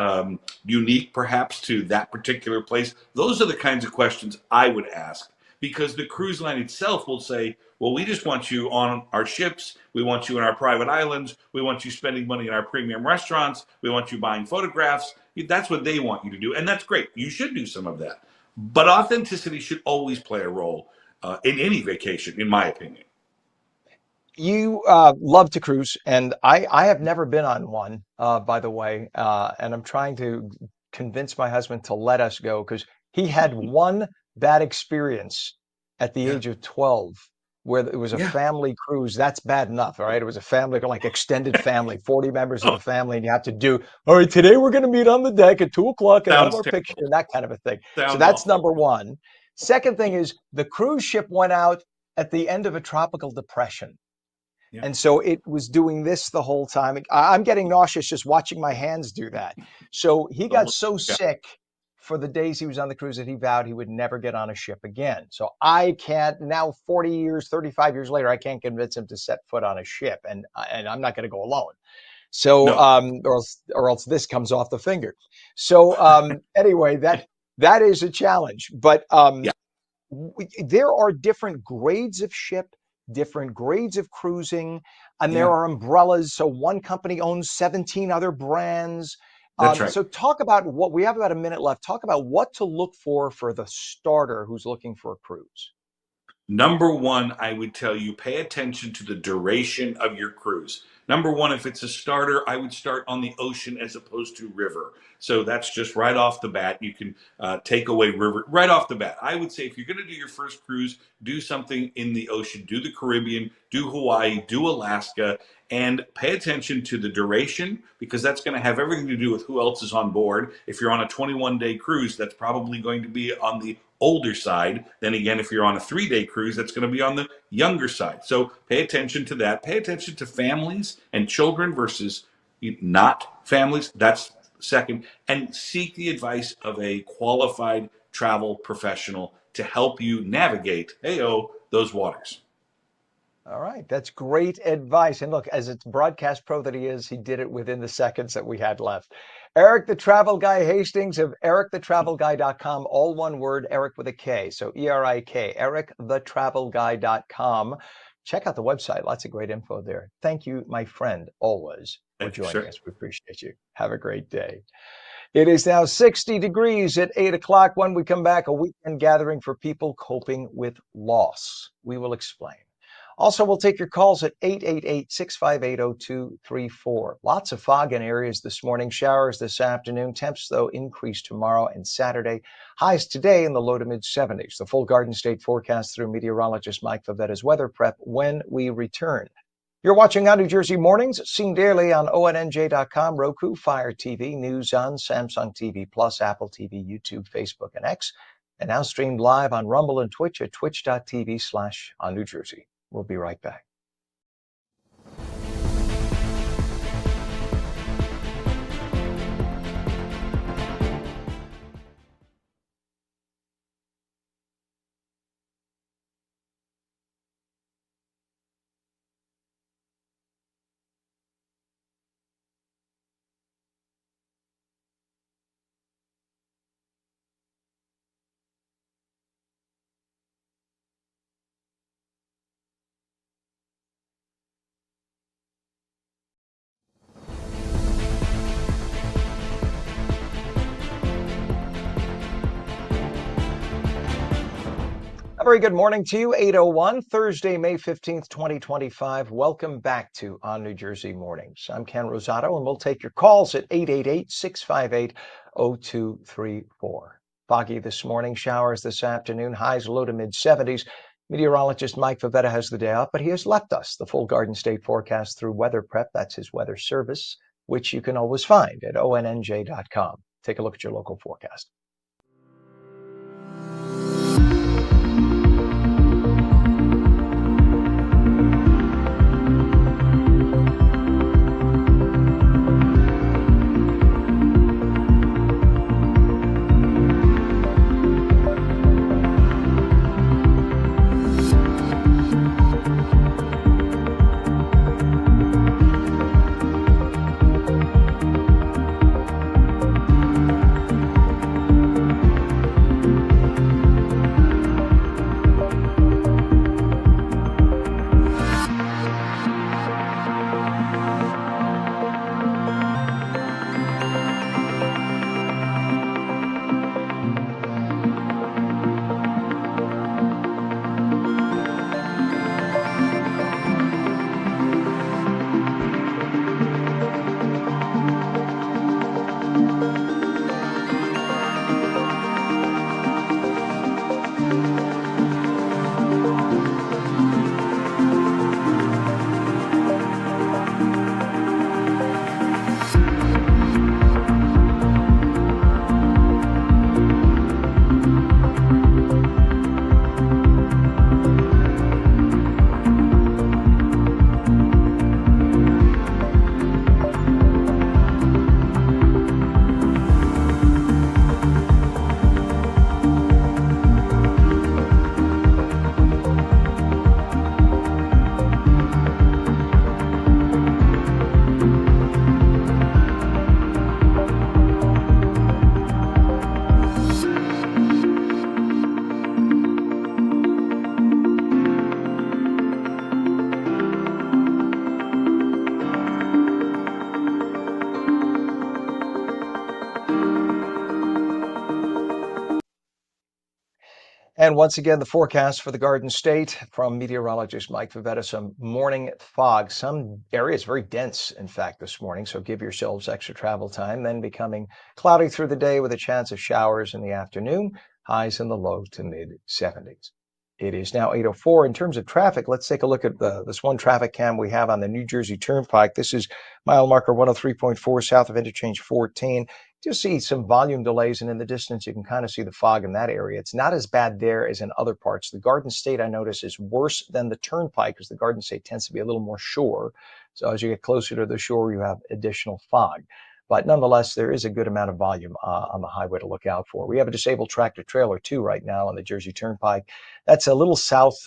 [SPEAKER 6] unique perhaps to that particular place? Those are the kinds of questions I would ask, because the cruise line itself will say, well, we just want you on our ships. We want you in our private islands. We want you spending money in our premium restaurants. We want you buying photographs. That's what they want you to do. And that's great. You should do some of that. But authenticity should always play a role in any vacation, in my opinion.
[SPEAKER 1] You love to cruise, and I have never been on one, by the way, and I'm trying to convince my husband to let us go because he had one bad experience at the
[SPEAKER 6] Yeah.
[SPEAKER 1] age of 12 where it was a
[SPEAKER 6] Yeah.
[SPEAKER 1] family cruise. That's bad enough, all right? It was a family, like extended family, 40 members of
[SPEAKER 6] Oh,
[SPEAKER 1] the family, and you have to do, all right, today we're going to meet on the deck at 2 o'clock and have
[SPEAKER 6] sounds
[SPEAKER 1] our picture
[SPEAKER 6] terrible.
[SPEAKER 1] and that kind of a thing. So
[SPEAKER 6] Sounds
[SPEAKER 1] that's
[SPEAKER 6] awful.
[SPEAKER 1] number one. Second thing is the cruise ship went out at the end of a tropical depression.
[SPEAKER 6] Yeah.
[SPEAKER 1] And so it was doing this the whole time. I'm getting nauseous just watching my hands do that. So he got
[SPEAKER 6] Oh,
[SPEAKER 1] so
[SPEAKER 6] yeah.
[SPEAKER 1] sick for the days he was on the cruise that he vowed he would never get on a ship again. So I can't now, 40 years, 35 years later, I can't convince him to set foot on a ship, and I'm not going to go alone. So
[SPEAKER 6] No.
[SPEAKER 1] or else this comes off the finger. So anyway, that is a challenge. But
[SPEAKER 6] Yeah.
[SPEAKER 1] there are different grades of ship, different grades of cruising, and there
[SPEAKER 6] Yeah.
[SPEAKER 1] are umbrellas. So one company owns 17 other brands.
[SPEAKER 6] That's right.
[SPEAKER 1] So talk about what we have about a minute left. Talk about what to look for the starter who's looking for a cruise.
[SPEAKER 6] Number one, I would tell you, pay attention to the duration of your cruise. Number one, if it's a starter, I would start on the ocean as opposed to river. So that's just right off the bat. You can take away river right off the bat. I would say if you're going to do your first cruise, do something in the ocean. Do the Caribbean, do Hawaii, do Alaska, and pay attention to the duration, because that's going to have everything to do with who else is on board. If you're on a 21-day cruise, that's probably going to be on the older side. Then again, if you're on a 3-day cruise, that's going to be on the younger side. So pay attention to that. Pay attention to families and children versus not families. That's second. And seek the advice of a qualified travel professional to help you navigate, those waters.
[SPEAKER 1] All right, that's great advice. And look, as a broadcast pro that he is, he did it within the seconds that we had left. Eric the Travel Guy Hastings of ericthetravelguy.com, all one word, Eric with a K. So E-R-I-K, ericthetravelguy.com. Check out the website. Lots of great info there. Thank you, my friend, always for
[SPEAKER 6] Thank you,
[SPEAKER 1] joining
[SPEAKER 6] sir.
[SPEAKER 1] us. We appreciate you. Have a great day. It is now 60 degrees at 8 o'clock. When we come back, a weekend gathering for people coping with loss. We will explain. Also, we'll take your calls at 888-658-0234. Lots of fog in areas this morning, showers this afternoon. Temps, though, increase tomorrow and Saturday. Highs today in the low to mid 70s. The full Garden State forecast through meteorologist Mike Favetta's weather prep when we return. You're watching ONNJ Mornings, seen daily on ONNJ.com, Roku, Fire TV, News on Samsung TV Plus, Apple TV, YouTube, Facebook, and X, and now streamed live on Rumble and Twitch at twitch.tv/ONNJ. We'll be right back. A very good morning to you. 8:01, Thursday, May 15th, 2025. Welcome back to ONNJ Mornings. I'm Ken Rosato, and we'll take your calls at 888-658-0234. Foggy this morning, showers this afternoon, highs low to mid 70s. Meteorologist Mike Favetta has the day off, but he has left us the full Garden State forecast through Weather Prep. That's his weather service, which you can always find at ONNJ.com. Take a look at your local forecast. And once again, the forecast for the Garden State from meteorologist Mike Favetta. Some morning fog. Some areas very dense, in fact, this morning. So give yourselves extra travel time. Then becoming cloudy through the day with a chance of showers in the afternoon. Highs in the low to mid 70s. It is now 8:04. In terms of traffic, let's take a look at this one traffic cam we have on the New Jersey Turnpike. This is mile marker 103.4 south of interchange 14. You see some volume delays, and in the distance, you can kind of see the fog in that area. It's not as bad there as in other parts. The Garden State, I notice, is worse than the Turnpike because the Garden State tends to be a little more shore. So as you get closer to the shore, you have additional fog. But nonetheless, there is a good amount of volume on the highway to look out for. We have a disabled tractor trailer too right now on the Jersey Turnpike. That's a little south,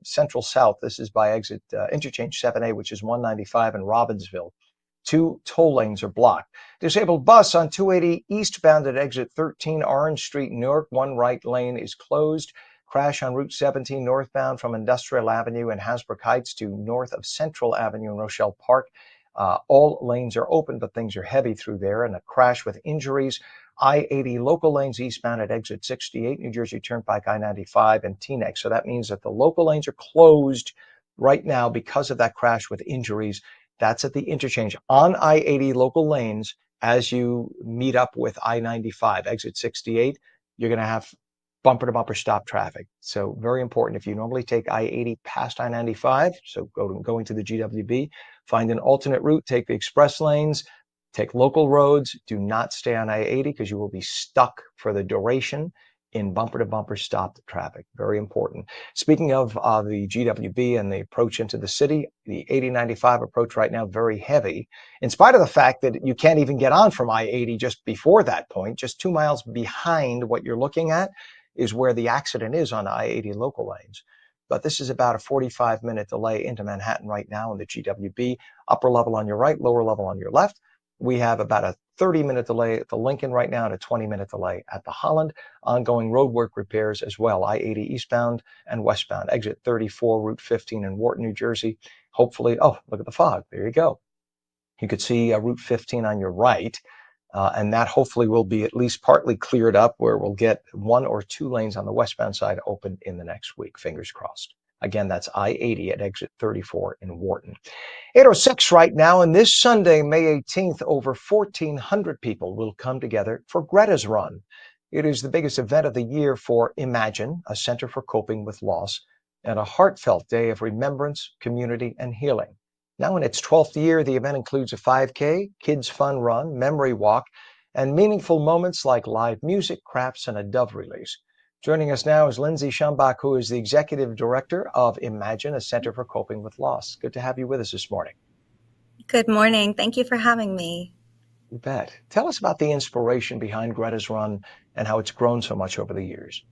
[SPEAKER 1] central south. This is by exit interchange 7A, which is 195 in Robbinsville. 2 toll lanes are blocked. Disabled bus on 280 eastbound at exit 13 Orange Street, Newark. 1 right lane is closed. Crash on Route 17 northbound from Industrial Avenue and Hasbrook Heights to north of Central Avenue in Rochelle Park. All lanes are open, but things are heavy through there, and a crash with injuries. I-80 local lanes eastbound at exit 68, New Jersey Turnpike, I-95, and Teaneck. So that means that the local lanes are closed right now because of that crash with injuries. That's at the interchange on I-80 local lanes. As you meet up with I-95, exit 68, you're going to have bumper to bumper stop traffic. So very important. If you normally take I-80 past I-95, so going to the GWB, find an alternate route, take the express lanes, take local roads. Do not stay on I-80 because you will be stuck for the duration in bumper to bumper stopped traffic. Very important. Speaking of the GWB and the approach into the city, the 8095 approach right now, very heavy, in spite of the fact that you can't even get on from I-80 just before that point. Just 2 miles behind what you're looking at is where the accident is on I-80 local lanes. But this is about a 45-minute delay into Manhattan right now in the GWB, upper level on your right, lower level on your left. We have about a 30-minute delay at the Lincoln right now and a 20-minute delay at the Holland. Ongoing roadwork repairs as well, I-80 eastbound and westbound, exit 34, Route 15 in Wharton, New Jersey. Hopefully, oh, look at the fog. There you go. You could see Route 15 on your right. And that hopefully will be at least partly cleared up, where we'll get 1 or 2 lanes on the westbound side open in the next week. Fingers crossed. Again, that's I-80 at exit 34 in Wharton. 8:06 right now, and this Sunday, May 18th, over 1,400 people will come together for Greta's Run. It is the biggest event of the year for Imagine, a center for coping with loss, and a heartfelt day of remembrance, community, and healing. Now in its 12th year, the event includes a 5K, kids fun run, memory walk, and meaningful moments like live music, crafts, and a dove release. Joining us now is Lindsay Schambach, who is the executive director of Imagine, a center for coping with loss. Good to have you with us this morning.
[SPEAKER 7] Good morning. Thank you for having me.
[SPEAKER 1] You bet. Tell us about the inspiration behind Greta's Run and how it's grown so much over the years.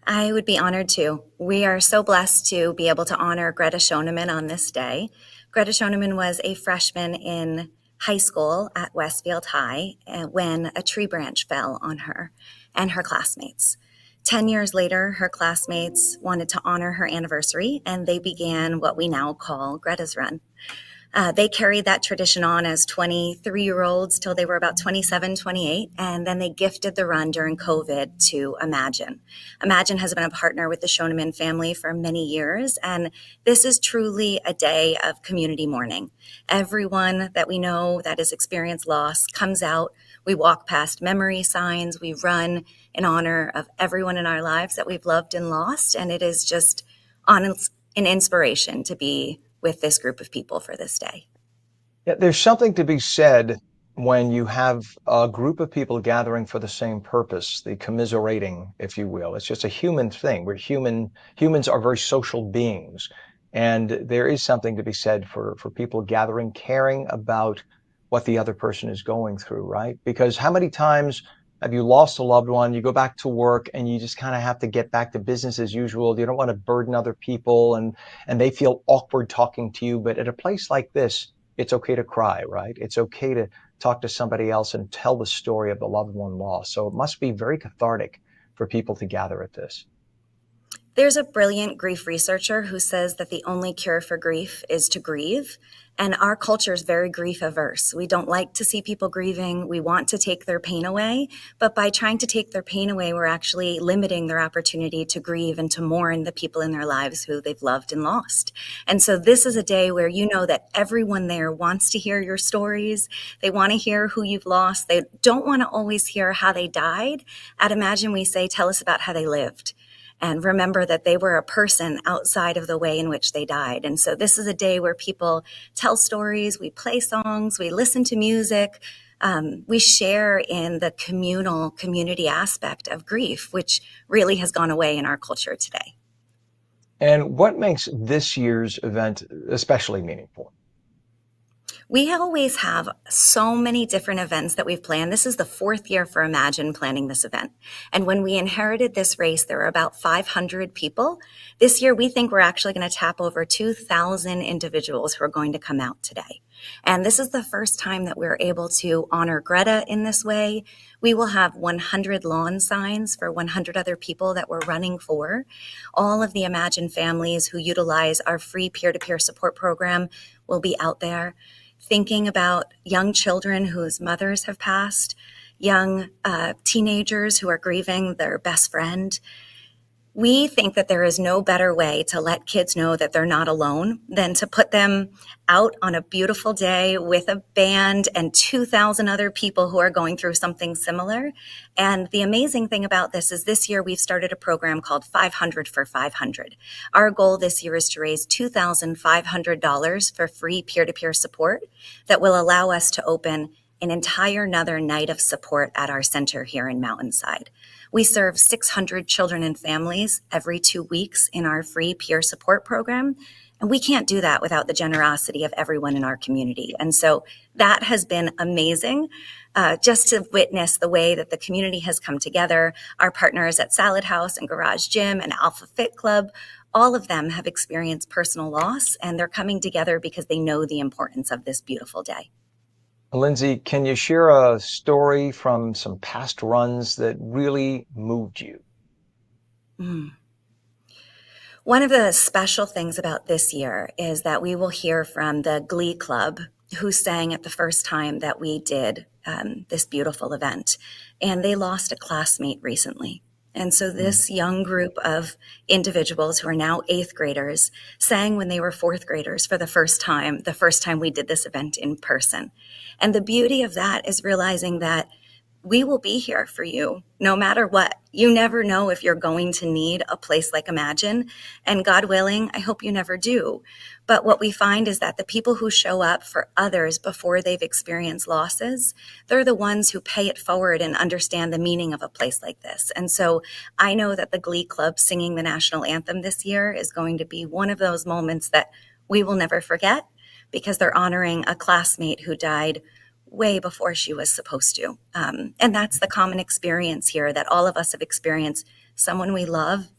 [SPEAKER 7] I would be honored to. We are so blessed to be able to honor Greta Schoenemann on this day. Greta Schoenemann was a freshman in high school at Westfield High when a tree branch fell on her and her classmates. 10 years later, her classmates wanted to honor her anniversary, and they began what we now call Greta's Run. They carried that tradition on as 23-year-olds till they were about 27, 28, and then they gifted the run during COVID to Imagine. Imagine has been a partner with the Schoenemann family for many years, and this is truly a day of community mourning. Everyone that we know that has experienced loss comes out. We walk past memory signs. We run in honor of everyone in our lives that we've loved and lost, and it is just an inspiration to be with this group of people for this day.
[SPEAKER 1] Yeah, there's something to be said when you have a group of people gathering for the same purpose, the commiserating, if you will. It's just a human thing. Humans are very social beings. And there is something to be said for people gathering, caring about what the other person is going through, right? Because how many times have you lost a loved one, you go back to work, and you just kind of have to get back to business as usual. You don't want to burden other people, and they feel awkward talking to you. But at a place like this, it's okay to cry, right? It's okay to talk to somebody else and tell the story of the loved one lost. So it must be very cathartic for people to gather at this.
[SPEAKER 7] There's a brilliant grief researcher who says that the only cure for grief is to grieve. And our culture is very grief averse. We don't like to see people grieving. We want to take their pain away. But by trying to take their pain away, we're actually limiting their opportunity to grieve and to mourn the people in their lives who they've loved and lost. And so this is a day where you know that everyone there wants to hear your stories. They want to hear who you've lost. They don't want to always hear how they died. At Imagine, we say, tell us about how they lived. And remember that they were a person outside of the way in which they died. And so this is a day where people tell stories, we play songs, we listen to music, we share in the community aspect of grief, which really has gone away in our culture today.
[SPEAKER 1] And what makes this year's event especially meaningful?
[SPEAKER 7] We always have so many different events that we've planned. This is the fourth year for Imagine planning this event. And when we inherited this race, there were about 500 people. This year, we think we're actually going to tap over 2,000 individuals who are going to come out today. And this is the first time that we're able to honor Greta in this way. We will have 100 lawn signs for 100 other people that we're running for. All of the Imagine families who utilize our free peer-to-peer support program will be out there, thinking about young children whose mothers have passed, young teenagers who are grieving their best friend. We think that there is no better way to let kids know that they're not alone than to put them out on a beautiful day with a band and 2,000 other people who are going through something similar. And the amazing thing about this year we've started a program called 500 for 500. Our goal this year is to raise $2,500 for free peer-to-peer support that will allow us to open an entire another night of support at our center here in Mountainside. We serve 600 children and families every 2 weeks in our free peer support program. And we can't do that without the generosity of everyone in our community. And so that has been amazing, just to witness the way that the community has come together. Our partners at Salad House and Garage Gym and Alpha Fit Club, all of them have experienced personal loss, and they're coming together because they know the importance of this beautiful day.
[SPEAKER 1] Lindsay, can you share a story from some past runs that really moved you?
[SPEAKER 7] One of the special things about this year is that we will hear from the Glee Club who sang at the first time that we did this beautiful event. And they lost a classmate recently. And so this young group of individuals who are now 8th graders sang when they were 4th graders for the first time we did this event in person. And the beauty of that is realizing that we will be here for you no matter what. You never know if you're going to need a place like Imagine, and God willing, I hope you never do. But what we find is that the people who show up for others before they've experienced losses, they're the ones who pay it forward and understand the meaning of a place like this. And so I know that the Glee Club singing the national anthem this year is going to be one of those moments that we will never forget, because they're honoring a classmate who died way before she was supposed to. And that's the common experience here, that all of us have experienced someone we love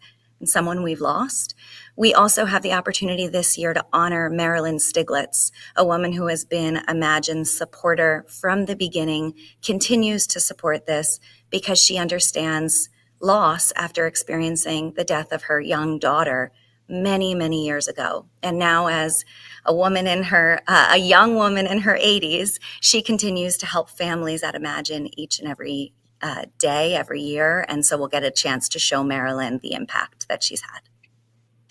[SPEAKER 7] and someone we've lost. We also have the opportunity this year to honor Marilyn Stiglitz, a woman who has been Imagine's supporter from the beginning, continues to support this because she understands loss after experiencing the death of her young daughter many, many years ago. And now as a young woman in her 80s, she continues to help families at Imagine each and every day, every year. And so we'll get a chance to show Marilyn the impact that she's had.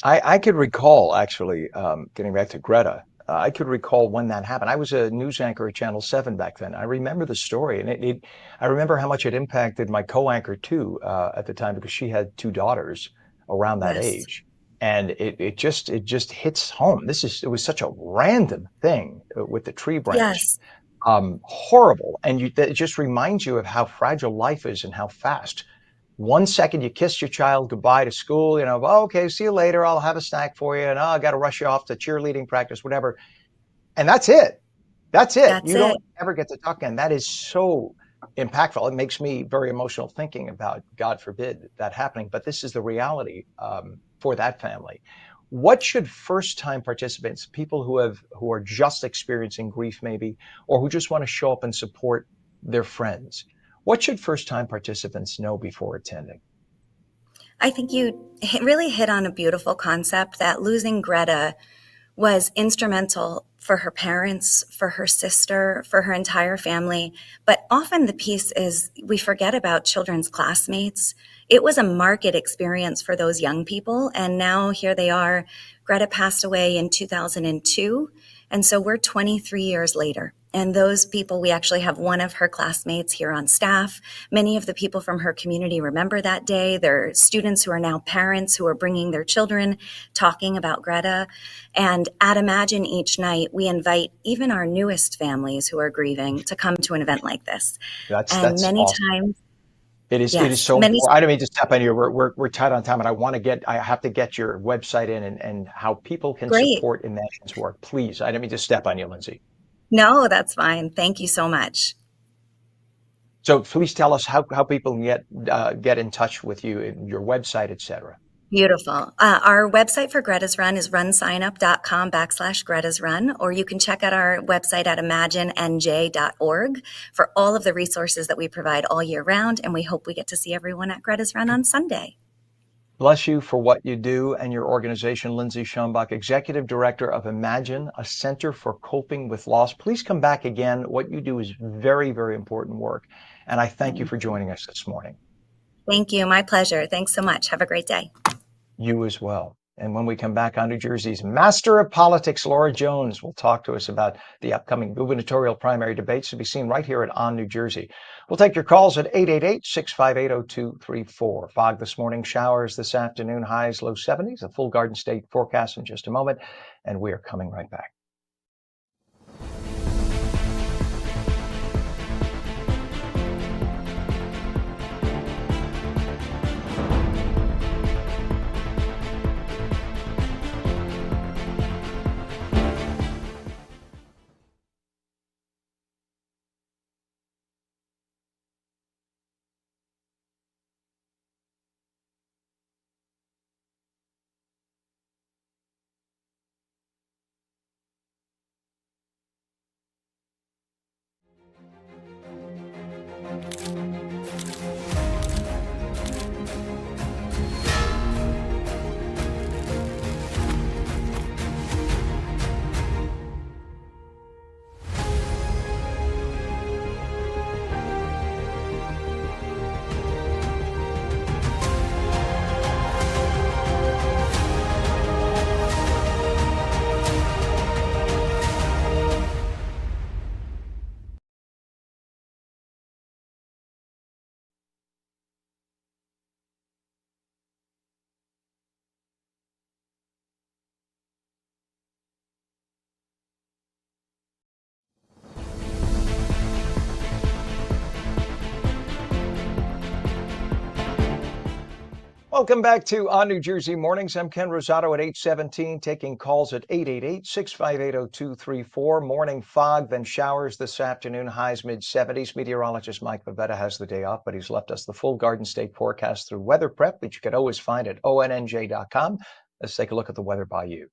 [SPEAKER 1] I could recall, actually, getting back to Greta, I could recall when that happened. I was a news anchor at Channel 7 back then. I remember the story, and I remember how much it impacted my co-anchor too at the time, because she had 2 daughters around that age. And it just hits home. It was such a random thing with the tree branch.
[SPEAKER 7] Yes.
[SPEAKER 1] Horrible. And it just reminds you of how fragile life is and how fast. 1 second you kiss your child goodbye to school, oh, okay, see you later. I'll have a snack for you. And I got to rush you off to cheerleading practice, whatever. And that's it. You don't ever get to talk again. That is so impactful. It makes me very emotional thinking about, God forbid, that happening. But this is the reality for that family. What should first-time participants, people who are just experiencing grief maybe, or who just want to show up and support their friends, what should first-time participants know before attending?
[SPEAKER 7] I think you really hit on a beautiful concept, that losing Greta was instrumental for her parents, for her sister, for her entire family. But often the piece is we forget about children's classmates. It was a marked experience for those young people. And now here they are. Greta passed away in 2002. And so we're 23 years later. And those people, we actually have one of her classmates here on staff. Many of the people from her community remember that day. They're students who are now parents who are bringing their children, talking about Greta. And at Imagine each night, we invite even our newest families who are grieving to come to an event like this.
[SPEAKER 1] That's
[SPEAKER 7] many
[SPEAKER 1] awesome.
[SPEAKER 7] times.
[SPEAKER 1] It is so important. I don't mean to step on you. We're tight on time, and I have to get your website in and how people can support Imagine's work. Please, I don't mean to step on you, Lindsay.
[SPEAKER 7] No, that's fine. Thank you so much.
[SPEAKER 1] So please tell us how people can get in touch with you, your website, etc.
[SPEAKER 7] Beautiful. Our website for Greta's Run is runsignup.com/Greta's Run, or you can check out our website at imaginenj.org for all of the resources that we provide all year round. And we hope we get to see everyone at Greta's Run on Sunday.
[SPEAKER 1] Bless you for what you do and your organization. Lindsay Schoenbach, Executive Director of Imagine, a Center for Coping with Loss. Please come back again. What you do is very, very important work. And I thank you for joining us this morning.
[SPEAKER 7] Thank you. My pleasure. Thanks so much. Have a great day.
[SPEAKER 1] You as well. And when we come back on New Jersey's Master of Politics, Laura Jones will talk to us about the upcoming gubernatorial primary debates to be seen right here at On New Jersey. We'll take your calls at 888-658-0234. Fog this morning, showers this afternoon, highs low 70s, a full Garden State forecast in just a moment. And we are coming right back. Welcome back to On New Jersey Mornings. I'm Ken Rosato at 817, taking calls at 888-658-0234. Morning fog, then showers this afternoon, highs mid-70s. Meteorologist Mike Favetta has the day off, but he's left us the full Garden State forecast through Weather Prep, which you can always find at ONNJ.com. Let's take a look at the weather by you.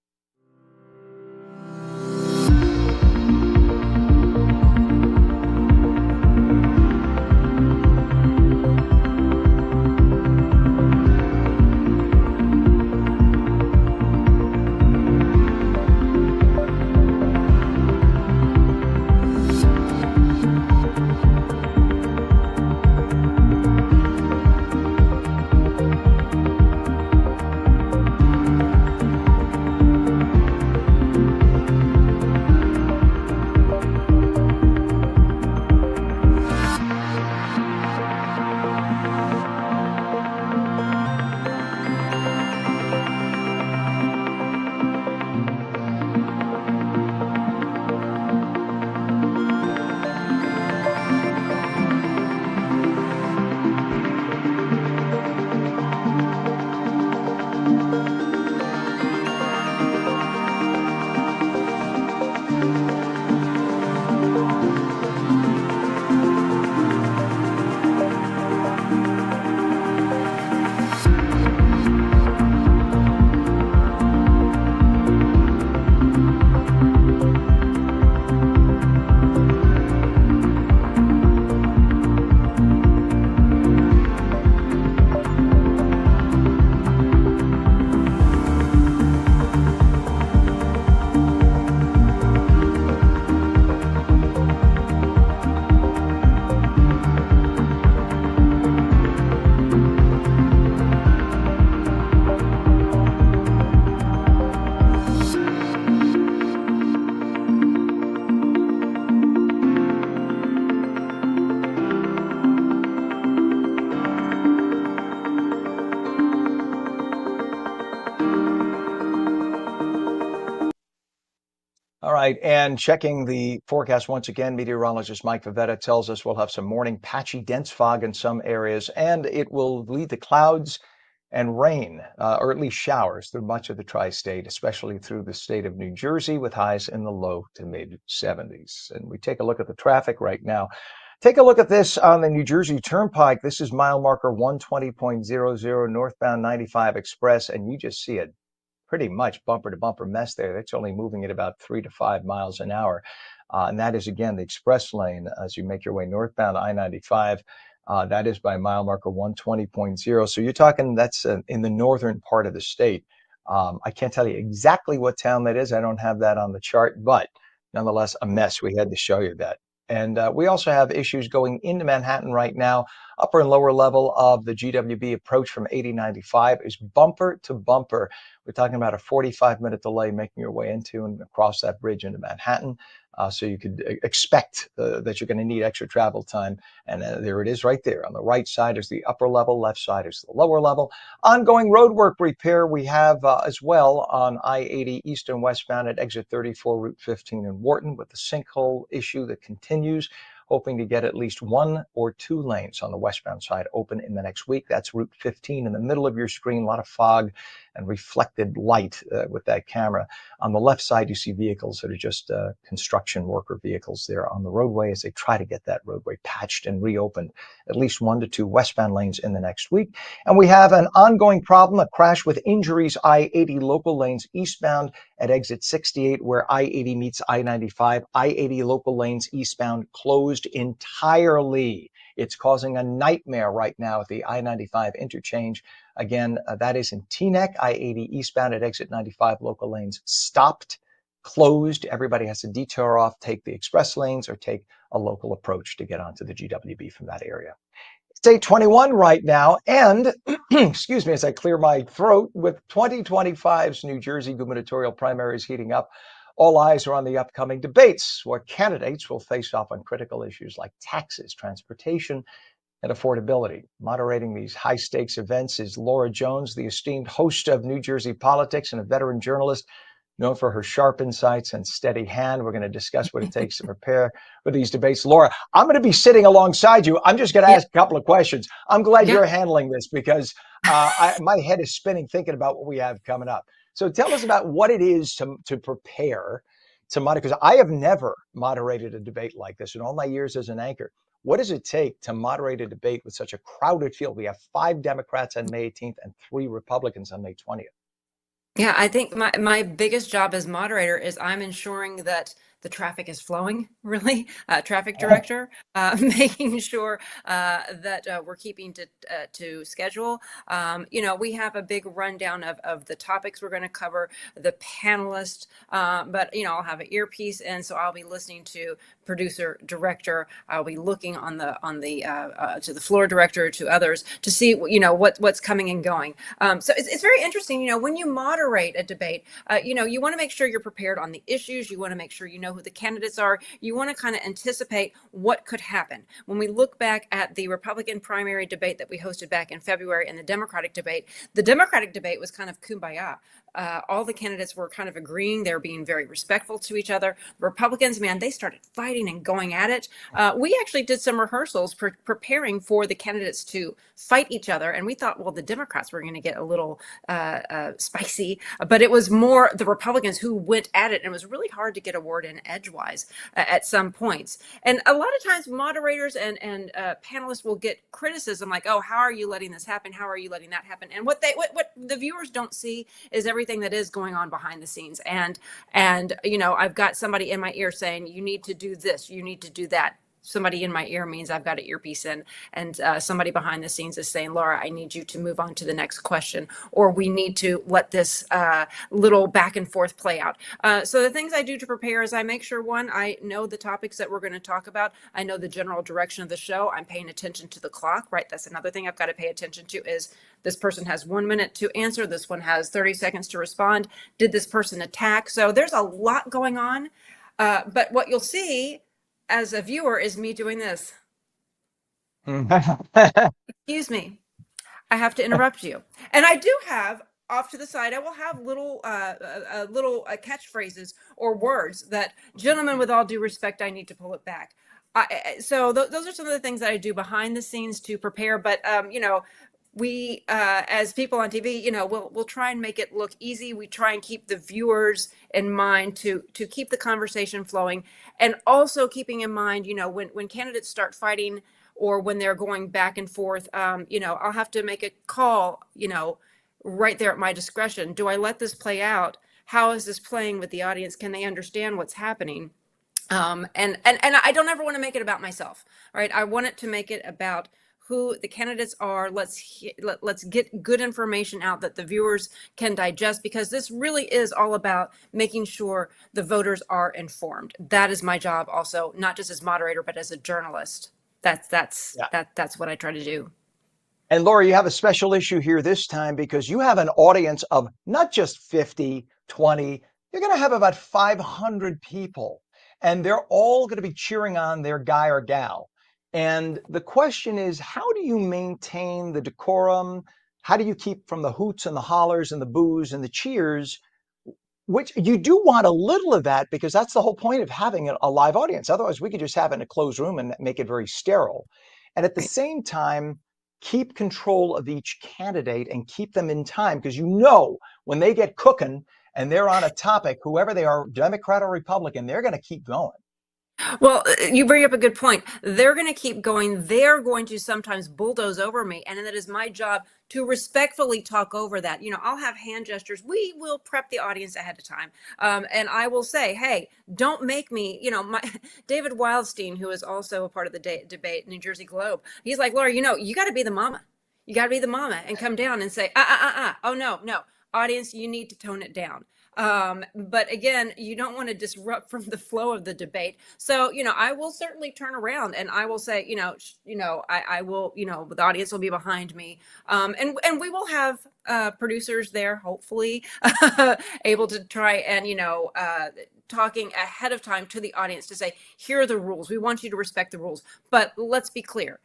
[SPEAKER 1] All right, and checking the forecast once again, meteorologist Mike Favetta tells us we'll have some morning patchy dense fog in some areas, and it will lead to clouds and rain, or at least showers, through much of the tri-state, especially through the state of New Jersey, with highs in the low to mid 70s. And we take a look at the traffic right now. Take a look at this on the New Jersey Turnpike. This is mile marker 120.00 northbound 95 Express, and you just see it pretty much bumper to bumper mess there. That's only moving at about 3 to 5 miles an hour. And that is, again, the express lane as you make your way northbound I-95. That is by mile marker 120.0. So you're talking that's in the northern part of the state. I can't tell you exactly what town that is. I don't have that on the chart, but nonetheless, a mess. We had to show you that. And we also have issues going into Manhattan right now. Upper and lower level of the GWB approach from 8095 is bumper to bumper. We're talking about a 45-minute delay making your way into and across that bridge into Manhattan. So you could expect that you're going to need extra travel time. And there it is right there. On the right side is the upper level, left side is the lower level. Ongoing roadwork repair we have as well on I-80 east and westbound at exit 34, Route 15 in Wharton, with the sinkhole issue that continues. Hoping to get at least 1 or 2 lanes on the westbound side open in the next week. That's Route 15 in the middle of your screen. A lot of fog and reflected light with that camera. On the left side, you see vehicles that are just construction worker vehicles there on the roadway as they try to get that roadway patched and reopened. At least 1 to 2 westbound lanes in the next week. And we have an ongoing problem, a crash with injuries, I-80 local lanes eastbound at exit 68 where I-80 meets I-95. I-80 local lanes eastbound closed entirely. It's causing a nightmare right now at the I-95 interchange. Again, that is in Teaneck. I-80 eastbound at exit 95 local lanes stopped, closed. Everybody has to detour off, take the express lanes, or take a local approach to get onto the GWB from that area. It's 8:21 right now, and excuse me as I clear my throat, with 2025's New Jersey gubernatorial primaries heating up, all eyes are on the upcoming debates, where candidates will face off on critical issues like taxes, transportation, and affordability. Moderating these high-stakes events is Laura Jones, the esteemed host of New Jersey Politics and a veteran journalist known for her sharp insights and steady hand. We're going to discuss what it takes to prepare for these debates. Laura, I'm going to be sitting alongside you. I'm just going to ask a couple of questions. I'm glad you're handling this because my head is spinning thinking about what we have coming up. So tell us about what it is to prepare to moderate, because I have never moderated a debate like this in all my years as an anchor. What does it take to moderate a debate with such a crowded field? We have 5 Democrats on May 18th and 3 Republicans on May 20th.
[SPEAKER 8] Yeah, I think my biggest job as moderator is I'm ensuring that the traffic is flowing, really, traffic director, making sure that we're keeping to schedule. We have a big rundown of the topics we're going to cover, the panelists, but, I'll have an earpiece, and so I'll be listening to producer, director. I'll be looking on the to the floor director, to others, to see, what's coming and going. So it's very interesting, when you moderate a debate, you want to make sure you're prepared on the issues. You want to make sure you know who the candidates are. You want to kind of anticipate what could happen. When we look back at the Republican primary debate that we hosted back in February and the Democratic debate was kind of kumbaya. All the candidates were kind of agreeing. They were being very respectful to each other. The Republicans, man, they started fighting and going at it. We actually did some rehearsals preparing for the candidates to fight each other. And we thought, well, the Democrats were going to get a little spicy, but it was more the Republicans who went at it. And it was really hard to get a word in edgewise at some points. And a lot of times moderators and panelists will get criticism like, oh, how are you letting this happen? How are you letting that happen? And what the viewers don't see is everything that is going on behind the scenes. And I've got somebody in my ear saying, you need to do this, you need to do that. Somebody in my ear means I've got an earpiece in, and somebody behind the scenes is saying, Laura, I need you to move on to the next question, or we need to let this little back and forth play out. So the things I do to prepare is I make sure, one, I know the topics that we're going to talk about. I know the general direction of the show. I'm paying attention to the clock, right? That's another thing I've got to pay attention to is this person has 1 minute to answer. This one has 30 seconds to respond. Did this person attack? So there's a lot going on. But what you'll see as a viewer is me doing this. Excuse me. I have to interrupt you. And I do have off to the side, I will have little catchphrases or words that, gentlemen, with all due respect, I need to pull it back. So those are some of the things that I do behind the scenes to prepare. But, we as people on TV, we'll try and make it look easy. We try and keep the viewers in mind to keep the conversation flowing, and also keeping in mind, when candidates start fighting or when they're going back and forth, I'll have to make a call, right there at my discretion. Do I let this play out? How is this playing with the audience? Can they understand what's happening? And I don't ever want to make it about myself, right? I want it to make it about who the candidates are. Let's get good information out that the viewers can digest, because this really is all about making sure the voters are informed. That is my job also, not just as moderator, but as a journalist. That's what I try to do.
[SPEAKER 1] And Laura, you have a special issue here this time because you have an audience of not just 50, 20, you're going to have about 500 people, and they're all going to be cheering on their guy or gal. And the question is, how do you maintain the decorum? How do you keep from the hoots and the hollers and the boos and the cheers? Which you do want a little of that, because that's the whole point of having a live audience. Otherwise, we could just have it in a closed room and make it very sterile. And at the same time, keep control of each candidate and keep them in time, because when they get cooking and they're on a topic, whoever they are, Democrat or Republican, they're going to keep going.
[SPEAKER 8] Well, you bring up a good point. They're going to keep going. They're going to sometimes bulldoze over me. And that is my job to respectfully talk over that. I'll have hand gestures. We will prep the audience ahead of time. And I will say, hey, don't make me, David Wildstein, who is also a part of the debate, New Jersey Globe. He's like, Laura, you got to be the mama. You got to be the mama and come down and say, oh, no. Audience, you need to tone it down. But again, you don't want to disrupt from the flow of the debate. So, I will certainly turn around and I will say, I will, the audience will be behind me. And we will have producers there, hopefully, able to try and, talking ahead of time to the audience to say, here are the rules. We want you to respect the rules. But let's be clear.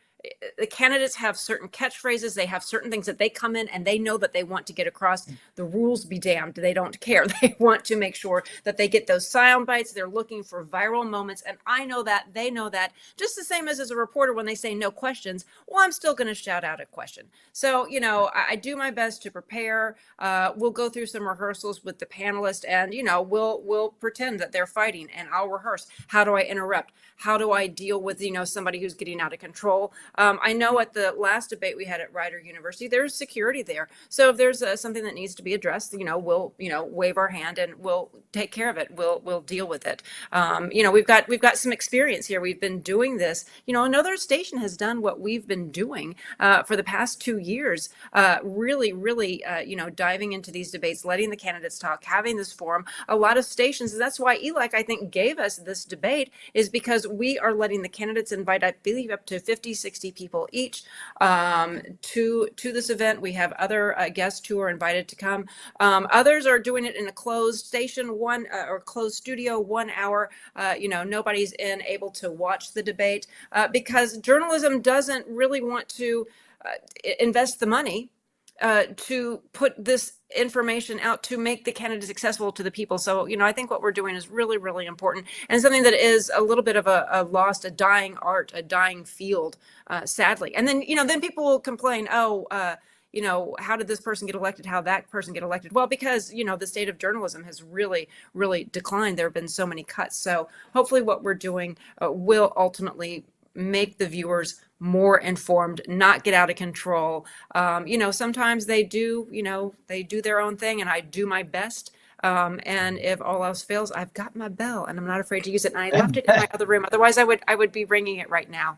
[SPEAKER 8] The candidates have certain catchphrases. They have certain things that they come in and they know that they want to get across. The rules be damned. They don't care. They want to make sure that they get those sound bites. They're looking for viral moments. And I know that. They know that. Just the same as a reporter, when they say no questions, well, I'm still going to shout out a question. So, I do my best to prepare. We'll go through some rehearsals with the panelists, and, we'll pretend that they're fighting, and I'll rehearse. How do I interrupt? How do I deal with, somebody who's getting out of control? I know at the last debate we had at Rider University, there's security there. So if there's something that needs to be addressed, we'll, wave our hand and we'll take care of it. We'll deal with it. We've got some experience here. We've been doing this. Another station has done what we've been doing for the past 2 years. Really, diving into these debates, letting the candidates talk, having this forum. A lot of stations, and that's why ELEC, I think, gave us this debate, is because we are letting the candidates invite, I believe, up to 50, 60 people each to this event. We have other guests who are invited to come. Others are doing it in a closed station, or closed studio, 1 hour. Nobody's able to watch the debate because journalism doesn't really want to invest the money to put this information out to make the candidates accessible to the people. So, I think what we're doing is really, really important, and something that is a little bit of a lost, a dying art, a dying field, sadly. And then, then people will complain, how did this person get elected? How that person get elected? Well, because, the state of journalism has really, really declined. There have been so many cuts. So hopefully what we're doing will ultimately make the viewers more informed, not get out of control. Sometimes they do their own thing, and I do my best. And if all else fails, I've got my bell and I'm not afraid to use it. And I left it in my other room. Otherwise I would be ringing it right now.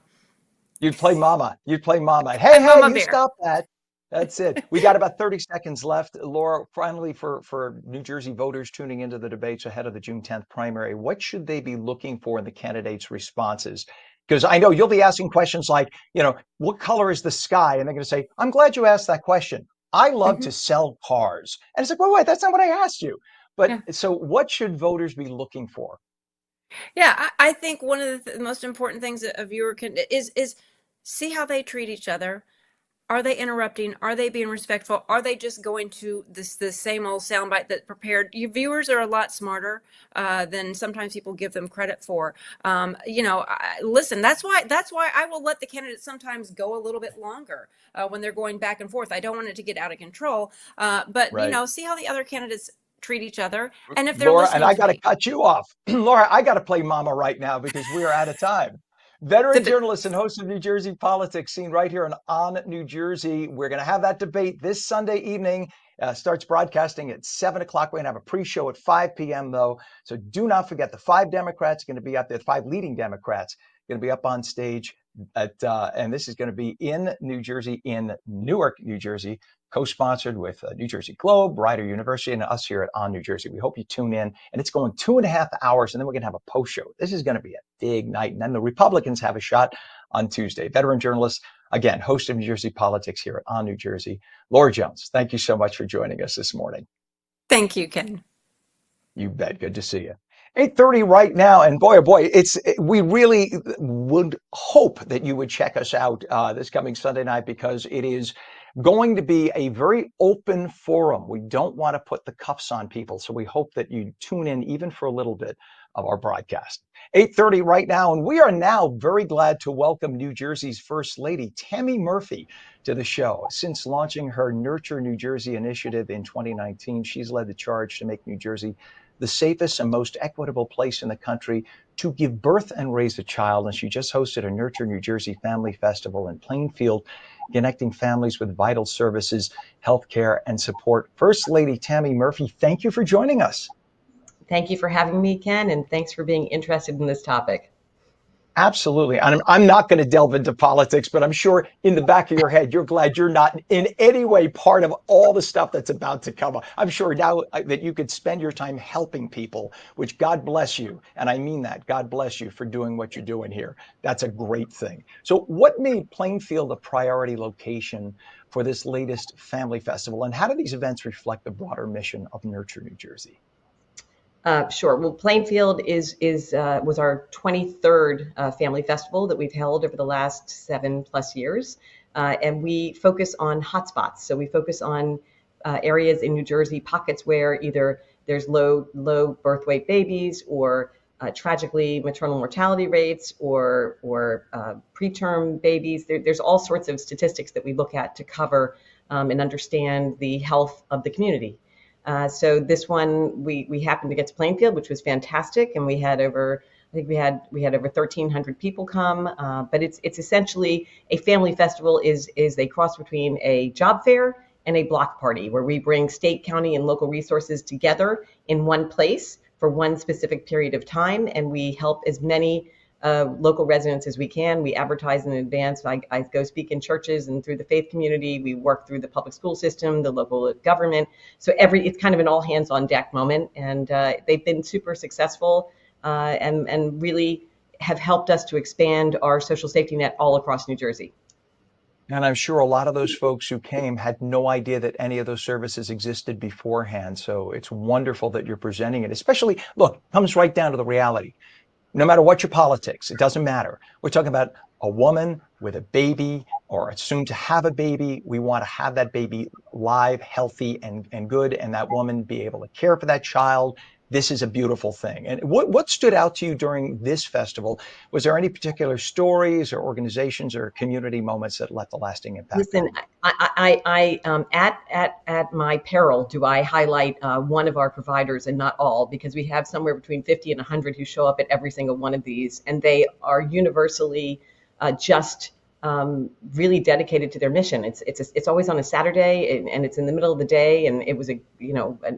[SPEAKER 1] You'd play mama. Hey,
[SPEAKER 8] Mama Bear.
[SPEAKER 1] Stop that. That's it. We got about 30 seconds left. Laura, finally, for New Jersey voters tuning into the debates ahead of the June 10th primary, what should they be looking for in the candidates' responses? Because I know you'll be asking questions like, what color is the sky? And they're going to say, I'm glad you asked that question. I love to sell cars. And it's like, wait, that's not what I asked you. But So what should voters be looking for?
[SPEAKER 8] Yeah, I think one of the most important things that a viewer can is see how they treat each other. Are they interrupting? Are they being respectful? Are they just going to the same old soundbite that prepared? Your viewers are a lot smarter than sometimes people give them credit for. Listen, that's why I will let the candidates sometimes go a little bit longer when they're going back and forth. I don't want it to get out of control. But
[SPEAKER 1] Right.
[SPEAKER 8] see how the other candidates treat each other, and if they're
[SPEAKER 1] Laura, and
[SPEAKER 8] listening
[SPEAKER 1] I
[SPEAKER 8] to
[SPEAKER 1] got to
[SPEAKER 8] me.
[SPEAKER 1] cut you off. Laura, I got to play mama right now because we are out of time. Veteran journalist and host of New Jersey Politics, seen right here on New Jersey. We're going to have that debate this Sunday evening. Starts broadcasting at 7 o'clock. We're going to have a pre-show at 5 p.m., though. So do not forget the 5 Democrats going to be up there, 5 leading Democrats going to be up on stage. And this is going to be in New Jersey, in Newark, New Jersey, co-sponsored with New Jersey Globe, Rider University, and us here at On New Jersey. We hope you tune in. And it's going 2.5 hours, and then we're going to have a post show. This is going to be a big night. And then the Republicans have a shot on Tuesday. Veteran journalist, again, host of New Jersey Politics here at On New Jersey. Laura Jones, thank you so much for joining us this morning.
[SPEAKER 8] Thank you, Ken.
[SPEAKER 1] You bet. Good to see you. 8:30 right now, and boy, oh boy, we really would hope that you would check us out this coming Sunday night, because it is going to be a very open forum. We don't want to put the cuffs on people, so we hope that you tune in even for a little bit of our broadcast. 8:30 right now, and we are now very glad to welcome New Jersey's First Lady, Tammy Murphy, to the show. Since launching her Nurture New Jersey initiative in 2019, she's led the charge to make New Jersey the safest and most equitable place in the country to give birth and raise a child. And she just hosted a Nurture New Jersey Family Festival in Plainfield, connecting families with vital services, healthcare, and support. First Lady Tammy Murphy, thank you for joining us.
[SPEAKER 9] Thank you for having me, Ken, and thanks for being interested in this topic.
[SPEAKER 1] Absolutely. I'm not going to delve into politics, but I'm sure in the back of your head, you're glad you're not in any way part of all the stuff that's about to come up. I'm sure now that you could spend your time helping people, which God bless you. And I mean that. God bless you for doing what you're doing here. That's a great thing. So what made Plainfield a priority location for this latest family festival? And how do these events reflect the broader mission of Nurture New Jersey?
[SPEAKER 9] Sure. Well, Plainfield was our 23rd family festival that we've held over the last 7+ years, and we focus on hotspots. So we focus on areas in New Jersey, pockets where either there's low birth weight babies, or tragically maternal mortality rates, or preterm babies. There's all sorts of statistics that we look at to cover and understand the health of the community. So this one, we happened to get to Plainfield, which was fantastic, and we had over 1,300 people come. But it's essentially a family festival is a cross between a job fair and a block party, where we bring state, county, and local resources together in one place for one specific period of time, and we help as many local residents as we can. We advertise in advance. I go speak in churches and through the faith community. We work through the public school system, the local government. So it's kind of an all hands on deck moment, and they've been super successful and really have helped us to expand our social safety net all across New Jersey.
[SPEAKER 1] And I'm sure a lot of those folks who came had no idea that any of those services existed beforehand. So it's wonderful that you're presenting it, especially, look, comes right down to the reality. No matter what your politics, it doesn't matter. We're talking about a woman with a baby or soon to have a baby. We want to have that baby live, healthy, and good, and that woman be able to care for that child. This is a beautiful thing. And what stood out to you during this festival? Was there any particular stories or organizations or community moments that left a lasting impact?
[SPEAKER 9] Listen, I at my peril do I highlight one of our providers and not all, because we have somewhere between 50 and 100 who show up at every single one of these, and they are universally just really dedicated to their mission. It's always on a Saturday, and it's in the middle of the day, and it was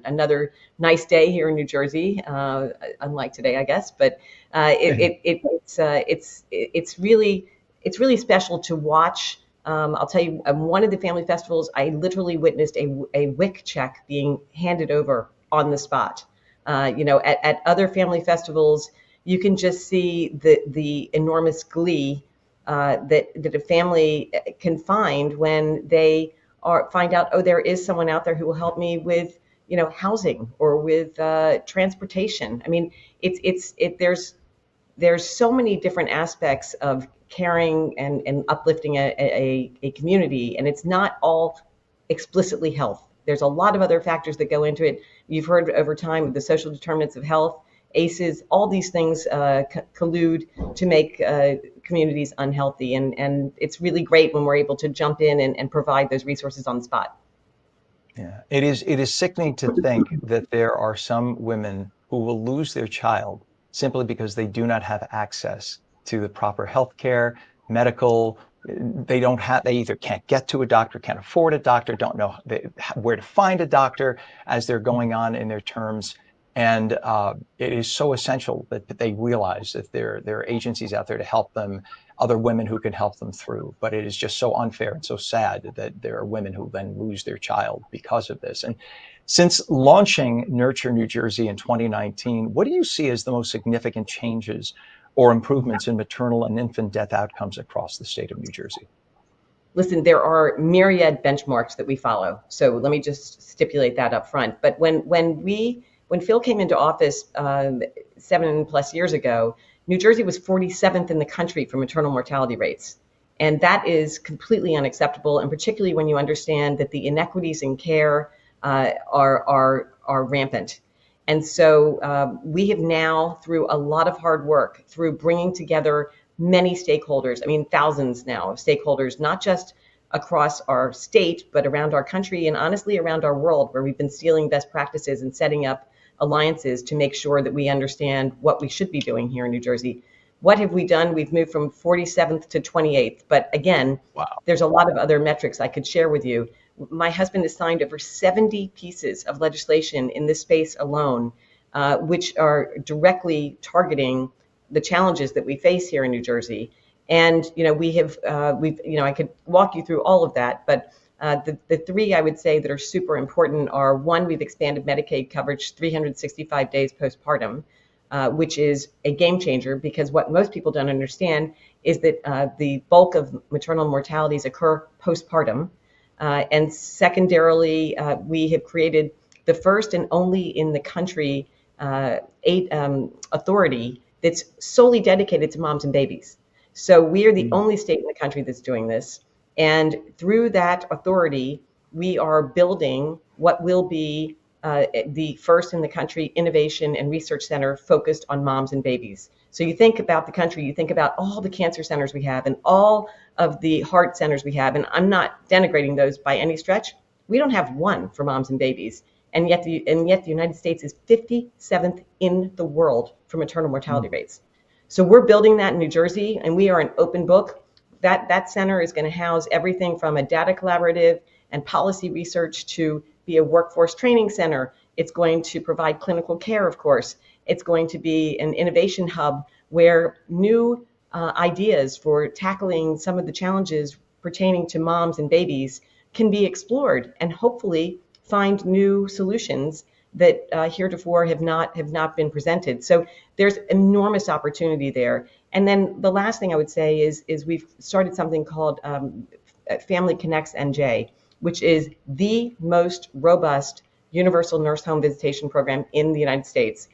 [SPEAKER 9] another nice day here in New Jersey, unlike today, I guess. But it's really special to watch. I'll tell you, one of the family festivals, I literally witnessed a WIC check being handed over on the spot. At other family festivals, you can just see the enormous glee that a family can find when they find out, oh, there is someone out there who will help me with, housing or with transportation. I mean, there's so many different aspects of caring and uplifting a community, and it's not all explicitly health. There's a lot of other factors that go into it. You've heard over time of the social determinants of health, ACEs, all these things collude to make communities unhealthy. And it's really great when we're able to jump in and provide those resources on the spot.
[SPEAKER 1] Yeah, it is sickening to think that there are some women who will lose their child simply because they do not have access to the proper health care, medical. They either can't get to a doctor, can't afford a doctor, don't know where to find a doctor as they're going on in their terms. And it is so essential that they realize that there are agencies out there to help them, other women who can help them through. But it is just so unfair and so sad that there are women who then lose their child because of this. And since launching Nurture New Jersey in 2019, what do you see as the most significant changes or improvements in maternal and infant death outcomes across the state of New Jersey?
[SPEAKER 9] Listen, there are myriad benchmarks that we follow. So let me just stipulate that up front. But when Phil came into office 7+ years ago, New Jersey was 47th in the country for maternal mortality rates. And that is completely unacceptable, and particularly when you understand that the inequities in care are rampant. And so we have now, through a lot of hard work, through bringing together many stakeholders, I mean, thousands now of stakeholders, not just across our state, but around our country and honestly around our world, where we've been stealing best practices and setting up alliances to make sure that we understand what we should be doing here in New Jersey. What have we done? We've moved from 47th to 28th. But again, wow, there's a lot of other metrics I could share with you. My husband has signed over 70 pieces of legislation in this space alone, which are directly targeting the challenges that we face here in New Jersey. And, I could walk you through all of that, but the three I would say that are super important are: one, we've expanded Medicaid coverage 365 days postpartum, which is a game changer, because what most people don't understand is that the bulk of maternal mortalities occur postpartum. And secondarily, we have created the first and only in the country authority that's solely dedicated to moms and babies. So we are the only state in the country that's doing this. And through that authority, we are building what will be the first in the country innovation and research center focused on moms and babies. So you think about the country, you think about all the cancer centers we have and all of the heart centers we have, and I'm not denigrating those by any stretch. We don't have one for moms and babies. And yet the United States is 57th in the world for maternal mortality rates. So we're building that in New Jersey, and we are an open book. That center is going to house everything from a data collaborative and policy research to be a workforce training center. It's going to provide clinical care, of course. It's going to be an innovation hub where new ideas for tackling some of the challenges pertaining to moms and babies can be explored, and hopefully find new solutions that heretofore have not been presented. So there's enormous opportunity there. And then the last thing I would say is we've started something called Family Connects NJ, which is the most robust universal nurse home visitation program in the United States.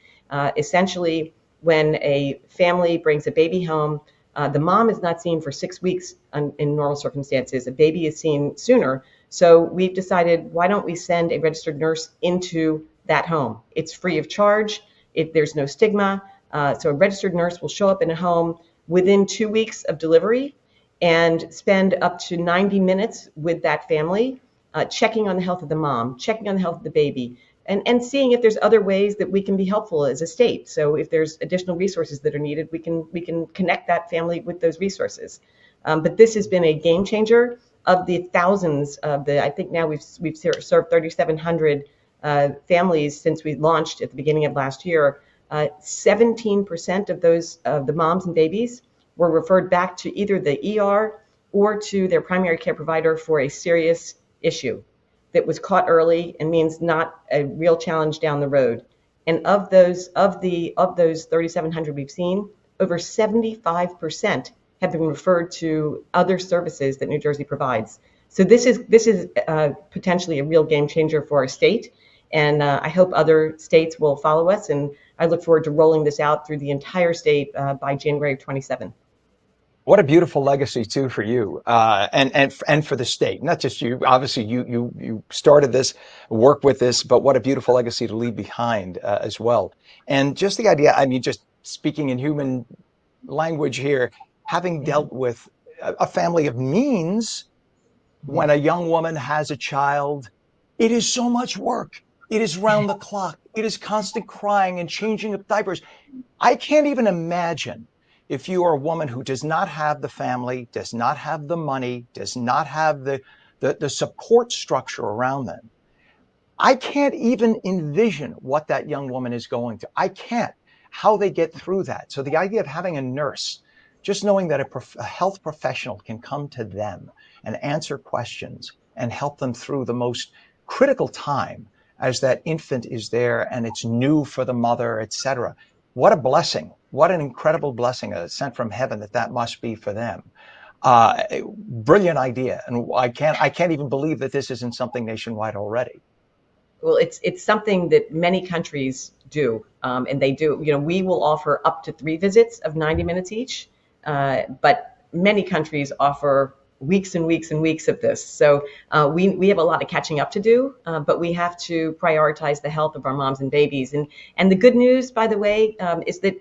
[SPEAKER 9] Essentially, when a family brings a baby home, the mom is not seen for 6 weeks in normal circumstances. A baby is seen sooner. So we've decided, why don't we send a registered nurse into that home? It's free of charge. There's no stigma. So a registered nurse will show up in a home within 2 weeks of delivery and spend up to 90 minutes with that family, checking on the health of the mom, checking on the health of the baby, and seeing if there's other ways that we can be helpful as a state. So if there's additional resources that are needed, we can connect that family with those resources. But this has been a game changer. Of the thousands of I think now we've served 3,700 families since we launched at the beginning of last year. 17% of those of the moms and babies were referred back to either the ER or to their primary care provider for a serious issue that was caught early and means not a real challenge down the road. And of those 3,700 we've seen, over 75% have been referred to other services that New Jersey provides. So this is potentially a real game changer for our state. And I hope other states will follow us. And I look forward to rolling this out through the entire state by January of 27.
[SPEAKER 1] What a beautiful legacy too for you, and for the state. Not just you. Obviously, you started this, work with this, but what a beautiful legacy to leave behind as well. And just the idea. I mean, just speaking in human language here, having
[SPEAKER 9] Yeah.
[SPEAKER 1] dealt with a family of means,
[SPEAKER 9] Mhm.
[SPEAKER 1] when a young woman has a child, it is so much work. It is round the clock. It is constant crying and changing of diapers. I can't even imagine if you are a woman who does not have the family, does not have the money, does not have the support structure around them. I can't even envision what that young woman is going to. I can't, how they get through that. So the idea of having a nurse, just knowing that a health professional can come to them and answer questions and help them through the most critical time as that infant is there and it's new for the mother, etc. What a blessing. What an incredible blessing sent from heaven that must be for them. Brilliant idea. And I can't even believe that this isn't something nationwide already.
[SPEAKER 9] Well, it's something that many countries do, and they do. You know, we will offer up to 3 visits of 90 minutes each, but many countries offer weeks and weeks and weeks of this. So we have a lot of catching up to do, but we have to prioritize the health of our moms and babies. And the good news, by the way, is that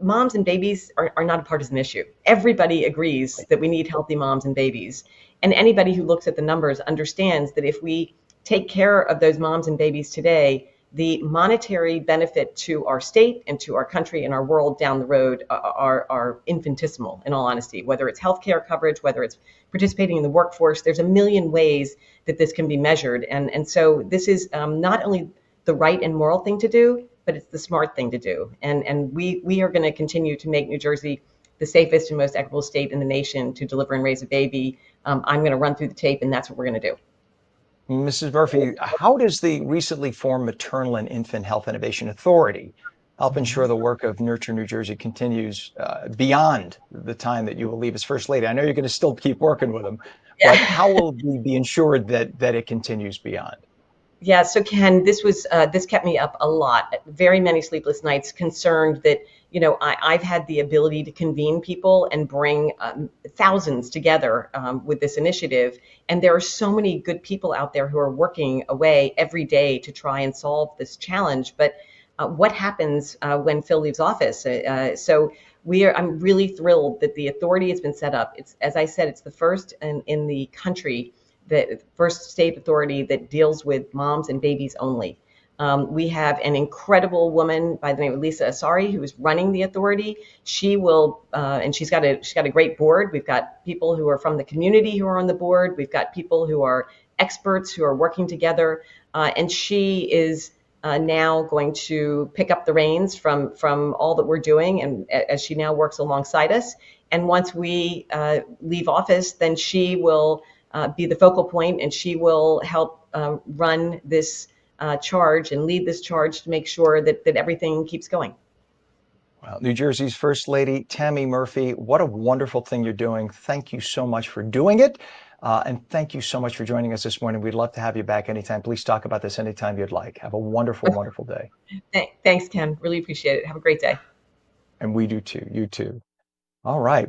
[SPEAKER 9] moms and babies are not a partisan issue. Everybody agrees that we need healthy moms and babies. And anybody who looks at the numbers understands that if we take care of those moms and babies today, the monetary benefit to our state and to our country and our world down the road are infinitesimal, in all honesty. Whether it's healthcare coverage, whether it's participating in the workforce, there's a million ways that this can be measured. And so this is not only the right and moral thing to do, but it's the smart thing to do. And we are going to continue to make New Jersey the safest and most equitable state in the nation to deliver and raise a baby. I'm going to run through the tape, and that's what we're going to do.
[SPEAKER 1] Mrs. Murphy, how does the recently formed Maternal and Infant Health Innovation Authority help ensure the work of Nurture New Jersey continues beyond the time that you will leave as First Lady? I know you're going to still keep working with them, but how will we be ensured that it continues beyond?
[SPEAKER 9] Yeah, so Ken, this kept me up a lot, very many sleepless nights, concerned that, you know, I've had the ability to convene people and bring thousands together with this initiative. And there are so many good people out there who are working away every day to try and solve this challenge. But what happens when Phil leaves office? I'm really thrilled that the authority has been set up. It's, as I said, it's the first in the country, the first state authority that deals with moms and babies only. We have an incredible woman by the name of Lisa Asari who is running the authority. She will, and she's got a great board. We've got people who are from the community who are on the board. We've got people who are experts who are working together, and she is now going to pick up the reins from all that we're doing, and as she now works alongside us. And once we leave office, then she will be the focal point, and she will help run this charge and lead this charge to make sure that everything keeps going.
[SPEAKER 1] Well, New Jersey's First Lady, Tammy Murphy, what a wonderful thing you're doing. Thank you so much for doing it. And thank you so much for joining us this morning. We'd love to have you back anytime. Please talk about this anytime you'd like. Have a wonderful, wonderful day.
[SPEAKER 9] Thanks, Ken. Really appreciate it. Have a great day.
[SPEAKER 1] And we do too. You too. All right.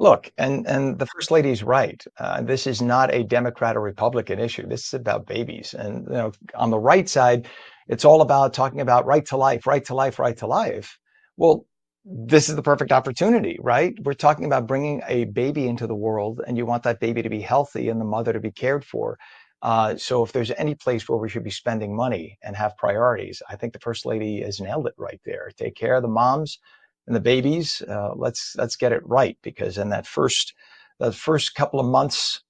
[SPEAKER 1] Look, and the First Lady is right. This is not a Democrat or Republican issue. This is about babies. And you know, on the right side, it's all about talking about right to life, right to life, right to life. Well, this is the perfect opportunity, right? We're talking about bringing a baby into the world, and you want that baby to be healthy and the mother to be cared for. So if there's any place where we should be spending money and have priorities, I think the First Lady has nailed it right there. Take care of the moms and the babies. Let's get it right, because in that first couple of months,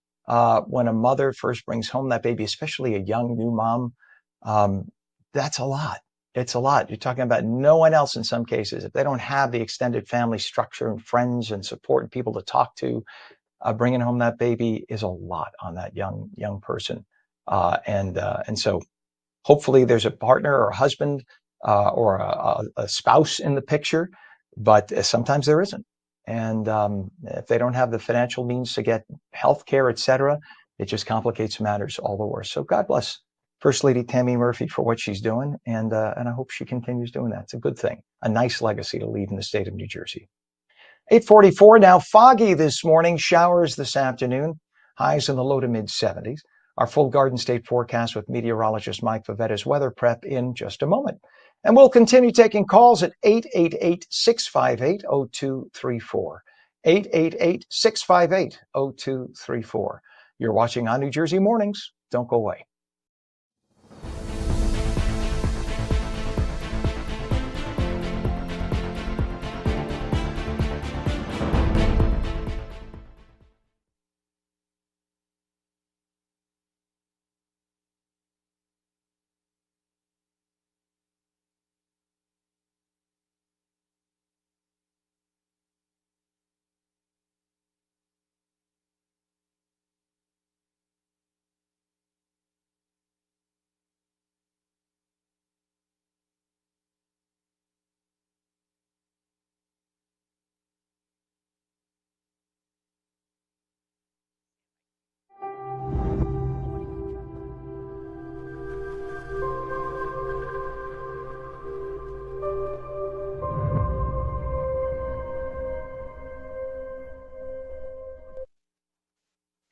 [SPEAKER 1] when a mother first brings home that baby, especially a young new mom, that's a lot. It's a lot. You're talking about no one else in some cases. If they don't have the extended family structure and friends and support and people to talk to, bringing home that baby is a lot on that young person. And so hopefully there's a partner or a husband or a spouse in the picture, but sometimes there isn't. And if they don't have the financial means to get health care, et cetera, it just complicates matters all the worse. So God bless First Lady Tammy Murphy for what she's doing, and I hope she continues doing that. It's a good thing, a nice legacy to leave in the state of New Jersey. 8:44 now, foggy this morning, showers this afternoon, highs in the low to mid 70s. Our full Garden State forecast with meteorologist Mike Favetta's weather prep in just a moment. And we'll continue taking calls at 888-658-0234. 888-658-0234. You're watching On New Jersey Mornings. Don't go away.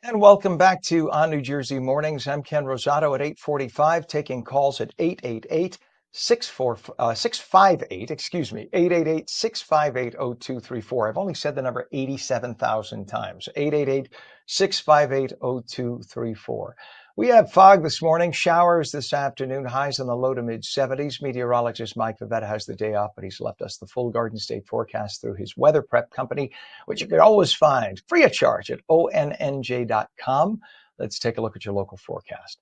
[SPEAKER 1] And welcome back to On New Jersey Mornings. I'm Ken Rosato at 8:45, taking calls at 888-658-0234. I've only said the number 87,000 times. 888-658-0234. We have fog this morning, showers this afternoon, highs in the low to mid 70s. Meteorologist Mike Favetta has the day off, but he's left us the full Garden State forecast through his weather prep company, which you can always find free of charge at ONNJ.com. Let's take a look at your local forecast.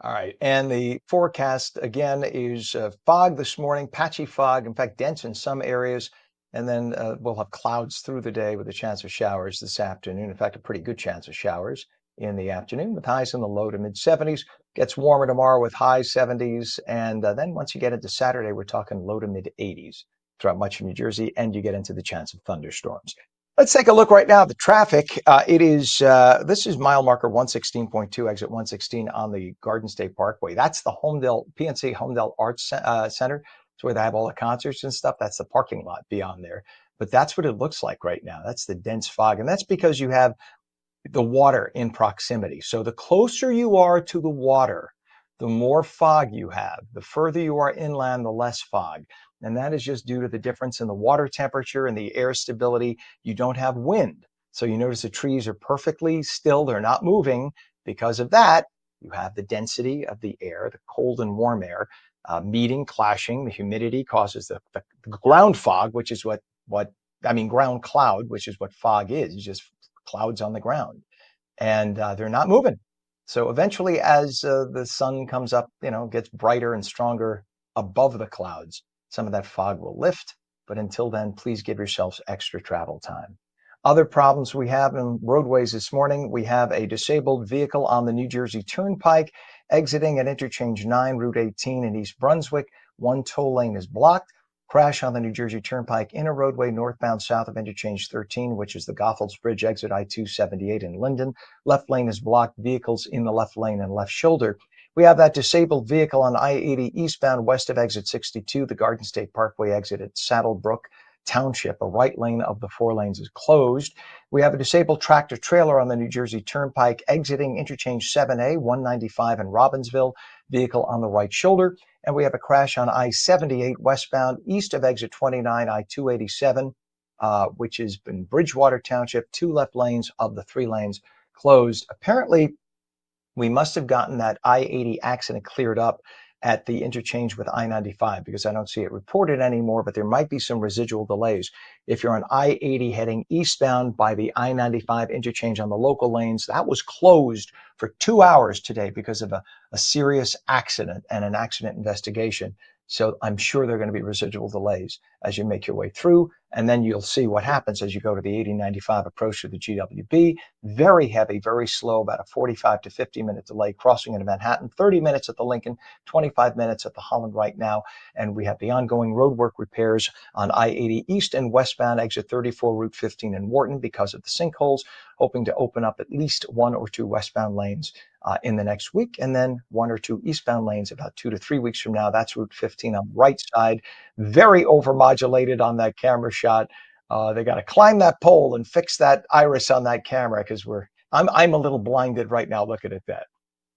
[SPEAKER 1] All right, and the forecast again is fog this morning, patchy fog, in fact, dense in some areas, and then we'll have clouds through the day with a chance of showers this afternoon. In fact, a pretty good chance of showers in the afternoon with highs in the low to mid 70s. Gets warmer tomorrow with high 70s, and then once you get into Saturday, we're talking low to mid 80s throughout much of New Jersey, and you get into the chance of thunderstorms. Let's take a look right now at the traffic. This is mile marker 116.2, exit 116 on the Garden State Parkway. That's the PNC Homedale Arts Center. It's where they have all the concerts and stuff. That's the parking lot beyond there. But that's what it looks like right now. That's the dense fog. And that's because you have the water in proximity. So the closer you are to the water, the more fog you have. The further you are inland, the less fog. And that is just due to the difference in the water temperature and the air stability. You don't have wind. So you notice the trees are perfectly still. They're not moving. Because of that, you have the density of the air, the cold and warm air, meeting, clashing. The humidity causes the ground fog, which is ground cloud, which is what fog is. It's just clouds on the ground. And they're not moving. So eventually, as the sun comes up, gets brighter and stronger above the clouds, some of that fog will lift. But until then, please give yourselves extra travel time. Other problems we have in roadways this morning, we have a disabled vehicle on the New Jersey Turnpike exiting at interchange 9, Route 18 in East Brunswick. One toll lane is blocked. Crash on the New Jersey Turnpike inner roadway northbound south of interchange 13, which is the Goethals Bridge exit I-278 in Linden. Left lane is blocked. Vehicles in the left lane and left shoulder. We have that disabled vehicle on I-80 eastbound west of exit 62, the Garden State Parkway exit at Saddlebrook Township. A right lane of the 4 lanes is closed. We have a disabled tractor trailer on the New Jersey Turnpike exiting interchange 7A, 195 in Robbinsville. Vehicle on the right shoulder. And we have a crash on I-78 westbound east of exit 29, I-287, which is in Bridgewater Township. 2 left lanes of the 3 lanes closed. Apparently, we must have gotten that I-80 accident cleared up at the interchange with I-95 because I don't see it reported anymore, but there might be some residual delays. If you're on I-80 heading eastbound by the I-95 interchange on the local lanes, that was closed for 2 hours today because of a serious accident and an accident investigation. So I'm sure there are going to be residual delays as you make your way through. And then you'll see what happens as you go to the 8095 approach to the GWB. Very heavy, very slow, about a 45 to 50 minute delay crossing into Manhattan, 30 minutes at the Lincoln, 25 minutes at the Holland right now. And we have the ongoing roadwork repairs on I-80 east and westbound exit 34, Route 15 in Wharton because of the sinkholes, hoping to open up at least 1 or 2 westbound lanes in the next week, and then 1 or 2 eastbound lanes about 2 to 3 weeks from now. That's Route 15 on the right side. Very overmodulated on that camera shot. They got to climb that pole and fix that iris on that camera because I'm a little blinded right now looking at that.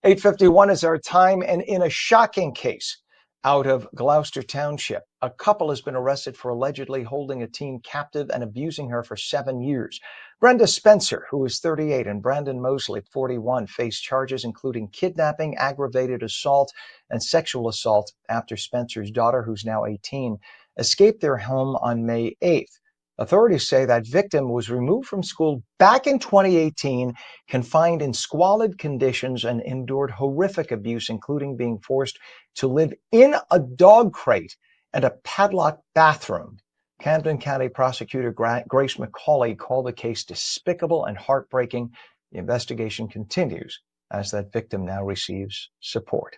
[SPEAKER 1] 8:51 is our time, and in a shocking case out of Gloucester Township, a couple has been arrested for allegedly holding a teen captive and abusing her for 7 years. Brenda Spencer, who is 38, and Brandon Mosley, 41, face charges including kidnapping, aggravated assault, and sexual assault after Spencer's daughter, who's now 18, escaped their home on May 8th. Authorities say that victim was removed from school back in 2018, confined in squalid conditions, and endured horrific abuse, including being forced to live in a dog crate and a padlocked bathroom. Camden County Prosecutor Grace McCauley called the case despicable and heartbreaking. The investigation continues as that victim now receives support.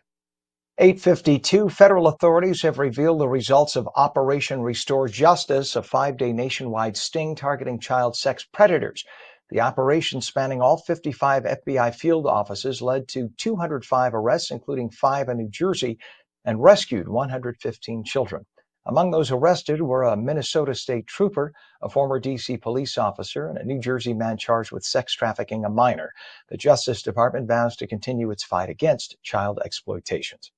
[SPEAKER 1] 8:52, federal authorities have revealed the results of Operation Restore Justice, a 5-day nationwide sting targeting child sex predators. The operation, spanning all 55 FBI field offices, led to 205 arrests, including 5 in New Jersey, and rescued 115 children. Among those arrested were a Minnesota state trooper, a former D.C. police officer, and a New Jersey man charged with sex trafficking a minor. The Justice Department vows to continue its fight against child exploitations.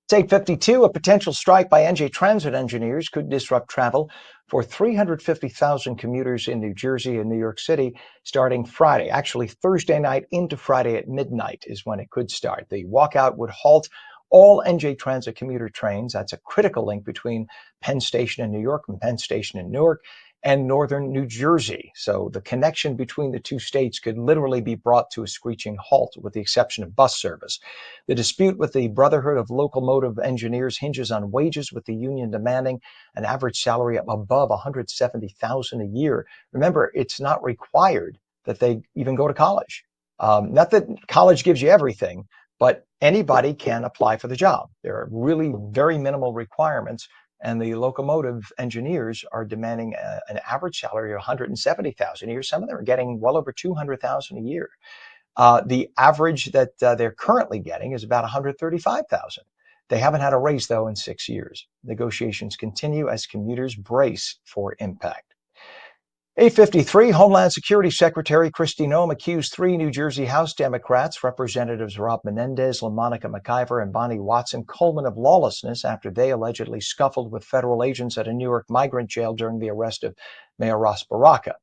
[SPEAKER 1] It's 8:52. A potential strike by ONNJ transit engineers could disrupt travel for 350,000 commuters in New Jersey and New York City starting Friday. Actually, Thursday night into Friday at midnight is when it could start. The walkout would halt all ONNJ Transit commuter trains. That's a critical link between Penn Station in New York and Penn Station in Newark and northern New Jersey. So the connection between the two states could literally be brought to a screeching halt, with the exception of bus service. The dispute with the Brotherhood of Locomotive Engineers hinges on wages, with the union demanding an average salary of above $170,000 a year. Remember, it's not required that they even go to college. Not that college gives you everything, but anybody can apply for the job. There are really very minimal requirements, and the locomotive engineers are demanding an average salary of $170,000 a year. Some of them are getting well over $200,000 a year. The average that they're currently getting is about $135,000. They haven't had a raise, though, in 6 years. Negotiations continue as commuters brace for impact. 8:53, Homeland Security Secretary Kristi Noem accused 3 New Jersey House Democrats, Representatives Rob Menendez, LaMonica McIver, and Bonnie Watson Coleman, of lawlessness after they allegedly scuffled with federal agents at a New York migrant jail during the arrest of Mayor Ross Baraka.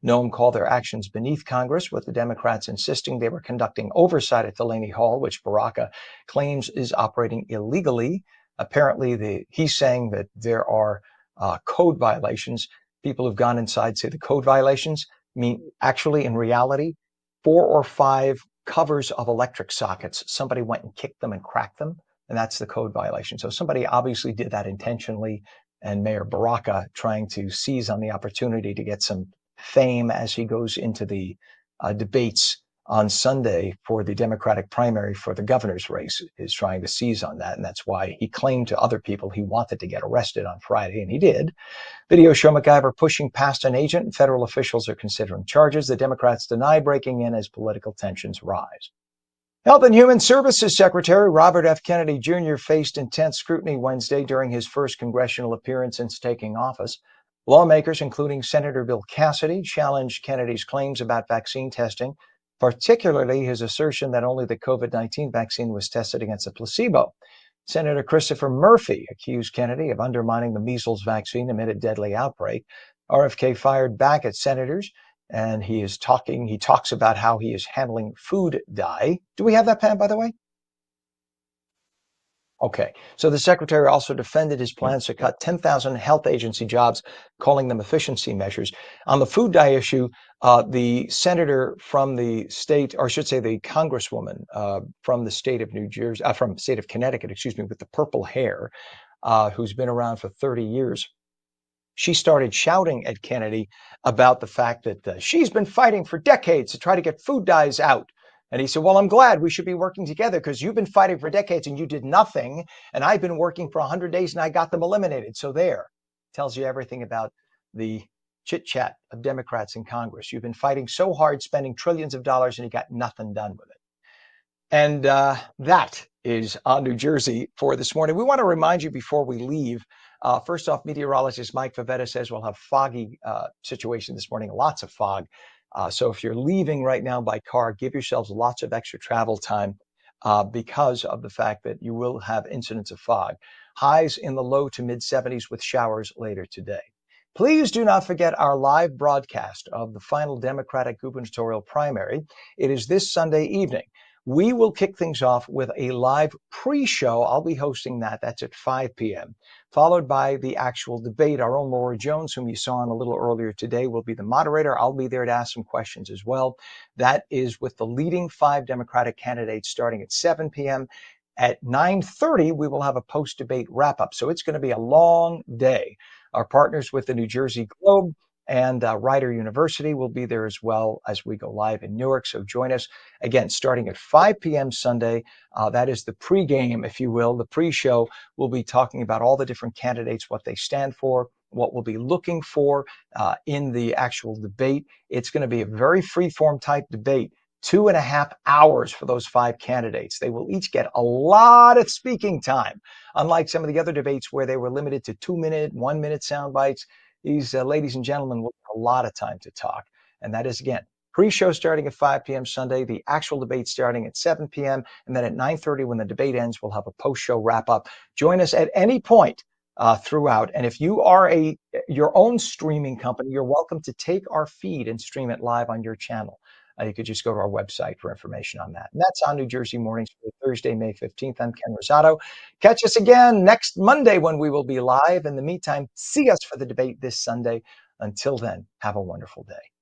[SPEAKER 1] Noem called their actions beneath Congress, with the Democrats insisting they were conducting oversight at Delaney Hall, which Baraka claims is operating illegally. Apparently, he's saying that there are code violations. People who've gone inside say the code violations mean actually, in reality, 4 or 5 covers of electric sockets. Somebody went and kicked them and cracked them, and that's the code violation. So somebody obviously did that intentionally, and Mayor Baraka trying to seize on the opportunity to get some fame as he goes into the debates on Sunday for the Democratic primary for the governor's race, is trying to seize on that. And that's why he claimed to other people he wanted to get arrested on Friday, and he did. Videos show MacGyver pushing past an agent, and federal officials are considering charges. The Democrats deny breaking in as political tensions rise. Health and Human Services Secretary Robert F. Kennedy Jr. faced intense scrutiny Wednesday during his first congressional appearance since taking office. Lawmakers, including Senator Bill Cassidy, challenged Kennedy's claims about vaccine testing, particularly his assertion that only the COVID-19 vaccine was tested against a placebo. Senator Christopher Murphy accused Kennedy of undermining the measles vaccine amid a deadly outbreak. RFK fired back at senators, and he talks about how he is handling food dye. Do we have that, Pam, by the way? Okay, so the secretary also defended his plans to cut 10,000 health agency jobs, calling them efficiency measures. On the food dye issue, the senator from the state, or I should say the congresswoman from the state of New Jersey, from the state of Connecticut, excuse me, with the purple hair, who's been around for 30 years, she started shouting at Kennedy about the fact that she's been fighting for decades to try to get food dyes out. And he said, well, I'm glad we should be working together because you've been fighting for decades and you did nothing. And I've been working for 100 days and I got them eliminated. So there, tells you everything about the chit chat of Democrats in Congress. You've been fighting so hard, spending trillions of dollars, and you got nothing done with it. And that is on New Jersey for this morning. We want to remind you before we leave. First off, meteorologist Mike Favetta says we'll have foggy situation this morning, lots of fog. So if you're leaving right now by car, give yourselves lots of extra travel time because of the fact that you will have incidents of fog. Highs in the low to mid 70s with showers later today. Please do not forget our live broadcast of the final Democratic gubernatorial primary. It is this Sunday evening. We will kick things off with a live pre-show. I'll be hosting that. That's at 5 p.m., followed by the actual debate. Our own Laura Jones, whom you saw on a little earlier today, will be the moderator. I'll be there to ask some questions as well. That is with the leading 5 Democratic candidates starting at 7 p.m. At 9:30, we will have a post-debate wrap-up. So it's going to be a long day. Our partners with the New Jersey Globe and Rider University will be there as well as we go live in Newark. So join us again, starting at 5 p.m. Sunday. That is the pregame, if you will. The pre-show, we'll be talking about all the different candidates, what they stand for, what we'll be looking for in the actual debate. It's going to be a very free-form type debate. 2.5 hours for those 5 candidates. They will each get a lot of speaking time, unlike some of the other debates where they were limited to 2-minute, 1-minute sound bites. These ladies and gentlemen will have a lot of time to talk. And that is, again, pre-show starting at 5 p.m. Sunday, the actual debate starting at 7 p.m. And then at 9:30, when the debate ends, we'll have a post-show wrap-up. Join us at any point throughout. And if you are your own streaming company, you're welcome to take our feed and stream it live on your channel. You could just go to our website for information on that. And that's on New Jersey Mornings for Thursday, May 15th. I'm Ken Rosato. Catch us again next Monday when we will be live. In the meantime, see us for the debate this Sunday. Until then, have a wonderful day.